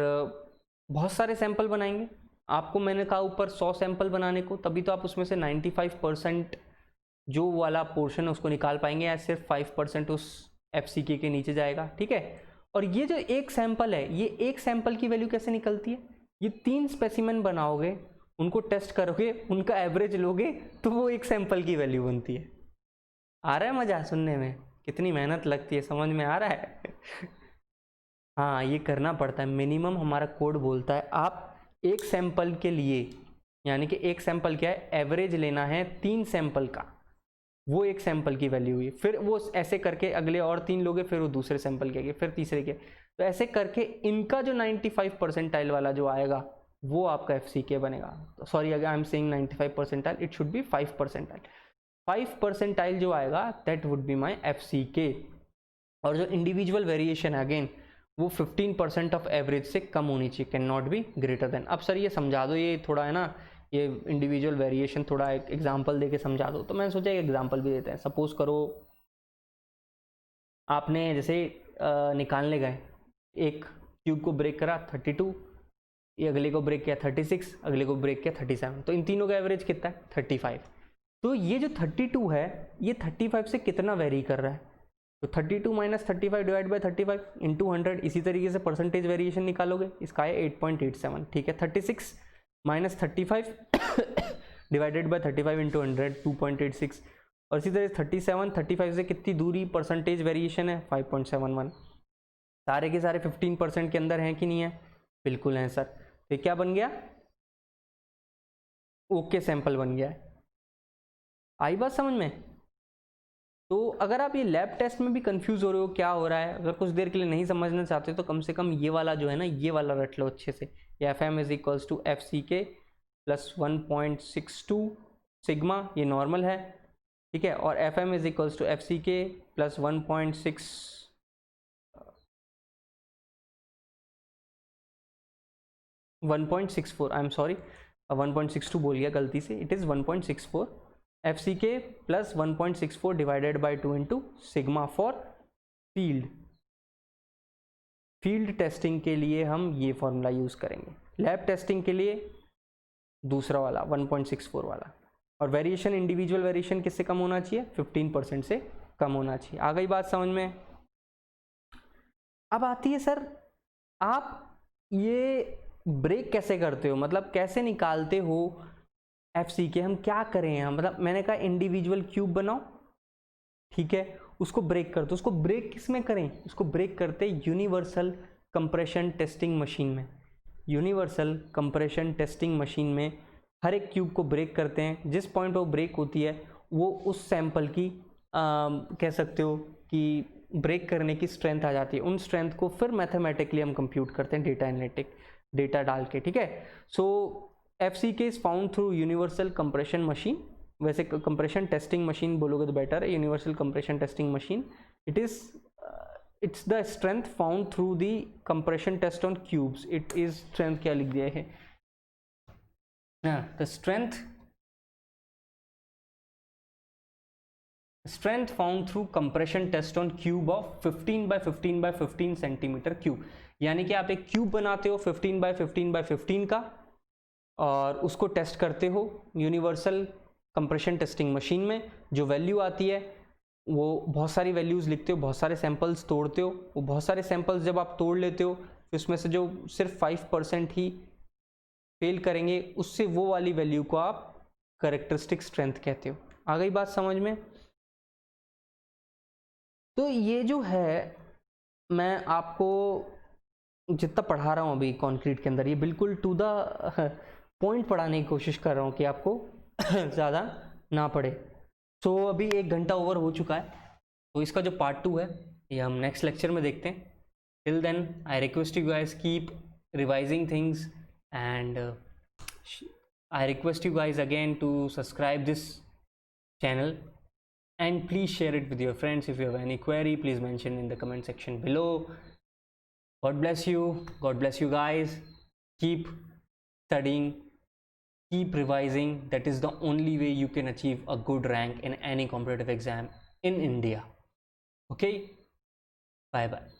बहुत सारे सैंपल बनाएंगे। आपको मैंने कहा ऊपर 100 सैंपल बनाने को, तभी तो आप उसमें से 95% जो वाला पोर्शन है उसको निकाल पाएंगे, या सिर्फ 5% उस FCK के नीचे जाएगा। ठीक है, और ये जो एक सैंपल है, ये एक सैंपल की वैल्यू कैसे निकलती है, ये 3 स्पेसिमेन बनाओगे, उनको टेस्ट करोगे, उनका एवरेज लोगे, तो वो एक सैंपल की वैल्यू बनती है। आ रहा है मजा सुनने में, कितनी मेहनत लगती है, समझ में आ रहा है हाँ ये करना पड़ता है, मिनिमम हमारा कोड बोलता है आप एक सैंपल के लिए, यानी कि एक सैंपल क्या है, एवरेज लेना है 3 सैंपल का, वो एक सैंपल की वैल्यू हुई, फिर वो ऐसे करके अगले और 3 लोगे, फिर वो दूसरे सैंपल के, फिर तीसरे के, तो ऐसे करके इनका जो 95 परसेंटाइल वाला जो आएगा वो आपका FCK बनेगा। सॉरी अगर I am saying 95 percentile, it should be 5 percentile. 5 percentile जो आएगा that would be my FCK। और जो इंडिविजुअल वेरिएशन है अगेन वो 15% ऑफ एवरेज से कम होनी चाहिए, can not be greater then. अब सर ये समझा दो, ये थोड़ा है ना, ये इंडिविजुअल वेरिएशन थोड़ा एक एग्जांपल देके समझा दो। तो मैंने सोचा एक एग्जांपल भी देते हैं। सपोज करो आपने जैसे निकालने गए, एक क्यूब को ब्रेक करा 32, ये अगले को ब्रेक किया 36, अगले को ब्रेक किया 37, तो इन तीनों का एवरेज कितना है 35। तो ये जो 32 है ये 35 से कितना वेरी कर रहा है, तो 32 माइनस 35 डिवाइड बाई 35 इंटू 100। इसी तरीके से परसेंटेज वेरिएशन निकालोगे, इसका है 8.87। ठीक है, 36 माइनस 35 डिवाइडेड बाई 35 इंटू 100 2.86। और इसी तरह 37 35 से कितनी दूरी परसेंटेज वेरिएशन है 5.71। सारे के सारे 15% के अंदर हैं कि नहीं है, बिल्कुल हैं सर। तो क्या बन गया, ओके सैंपल बन गया है। आई बात समझ में। तो अगर आप ये लैब टेस्ट में भी कंफ्यूज हो रहे हो क्या हो रहा है, अगर कुछ देर के लिए नहीं समझना चाहते तो कम से कम ये वाला जो है ना, ये वाला रट लो अच्छे से। ये FM is equals to FCK plus 1.62 sigma, ये नॉर्मल है। ठीक है, और FM is equals to FCK plus 1.64, I am sorry 1.62 बोल गया गलती से, it is 1.64 FCK plus 1.64 divided by 2 into sigma for field. Field testing के लिए हम ये फॉर्मूला यूज़ करेंगे, लैब टेस्टिंग के लिए दूसरा वाला 1.64 वाला। और वेरिएशन, इंडिविजुअल वेरिएशन किससे कम होना चाहिए, 15% से कम होना चाहिए। आ गई बात समझ में। अब आती है सर, आप ये ब्रेक कैसे करते हो, मतलब कैसे निकालते हो FCK, हम क्या करें हम, मतलब मैंने कहा इंडिविजुअल क्यूब बनाओ, ठीक है, उसको ब्रेक कर दो। उसको ब्रेक किस में करें, उसको ब्रेक करते यूनिवर्सल कंप्रेशन टेस्टिंग मशीन में। यूनिवर्सल कंप्रेशन टेस्टिंग मशीन में हर एक क्यूब को ब्रेक करते हैं, जिस पॉइंट पर वो ब्रेक होती है वो उस सैंपल की कह सकते हो कि ब्रेक करने की स्ट्रेंथ आ जाती है। उन स्ट्रेंथ को फिर मैथमेटिकली हम कंप्यूट करते हैं डेटा एनालिटिक डेटा डाल के, ठीक है। So FCK is found through universal compression machine, वैसे कंप्रेशन टेस्टिंग मशीन बोलोगे तो बेटर है, universal compression testing machine. It is it's the strength found through the compression test on cubes. It is strength क्या लिख दिया है, the strength found through compression test on cube of 15 by 15 by 15 centimetre cube. यानी कि आप एक cube बनाते हो 15 by 15 by 15 का और उसको टेस्ट करते हो यूनिवर्सल कंप्रेशन टेस्टिंग मशीन में। जो वैल्यू आती है वो बहुत सारी वैल्यूज़ लिखते हो, बहुत सारे सैंपल्स तोड़ते हो, वो बहुत सारे सैंपल्स जब आप तोड़ लेते हो तो उसमें से जो सिर्फ 5% ही फेल करेंगे, उससे वो वाली वैल्यू को आप कैरेक्टरिस्टिक स्ट्रेंथ कहते हो। आ गई बात समझ में? तो ये जो है मैं आपको जितना पढ़ा रहा हूँ अभी कॉन्क्रीट के अंदर, ये बिल्कुल टू द पॉइंट पढ़ाने की कोशिश कर रहा हूँ कि आपको ज़्यादा ना पड़े। तो अभी 1 घंटा ओवर हो चुका है, तो इसका जो पार्ट 2 है ये हम नेक्स्ट लेक्चर में देखते हैं। Till then I request you guys keep revising things and I request you guys again to subscribe this channel and please share it with your friends. If you have any query, please mention in the comment section below. God bless you. God bless you guys. Keep studying, keep revising. That is the only way you can achieve a good rank in any competitive exam in India. Okay, bye bye.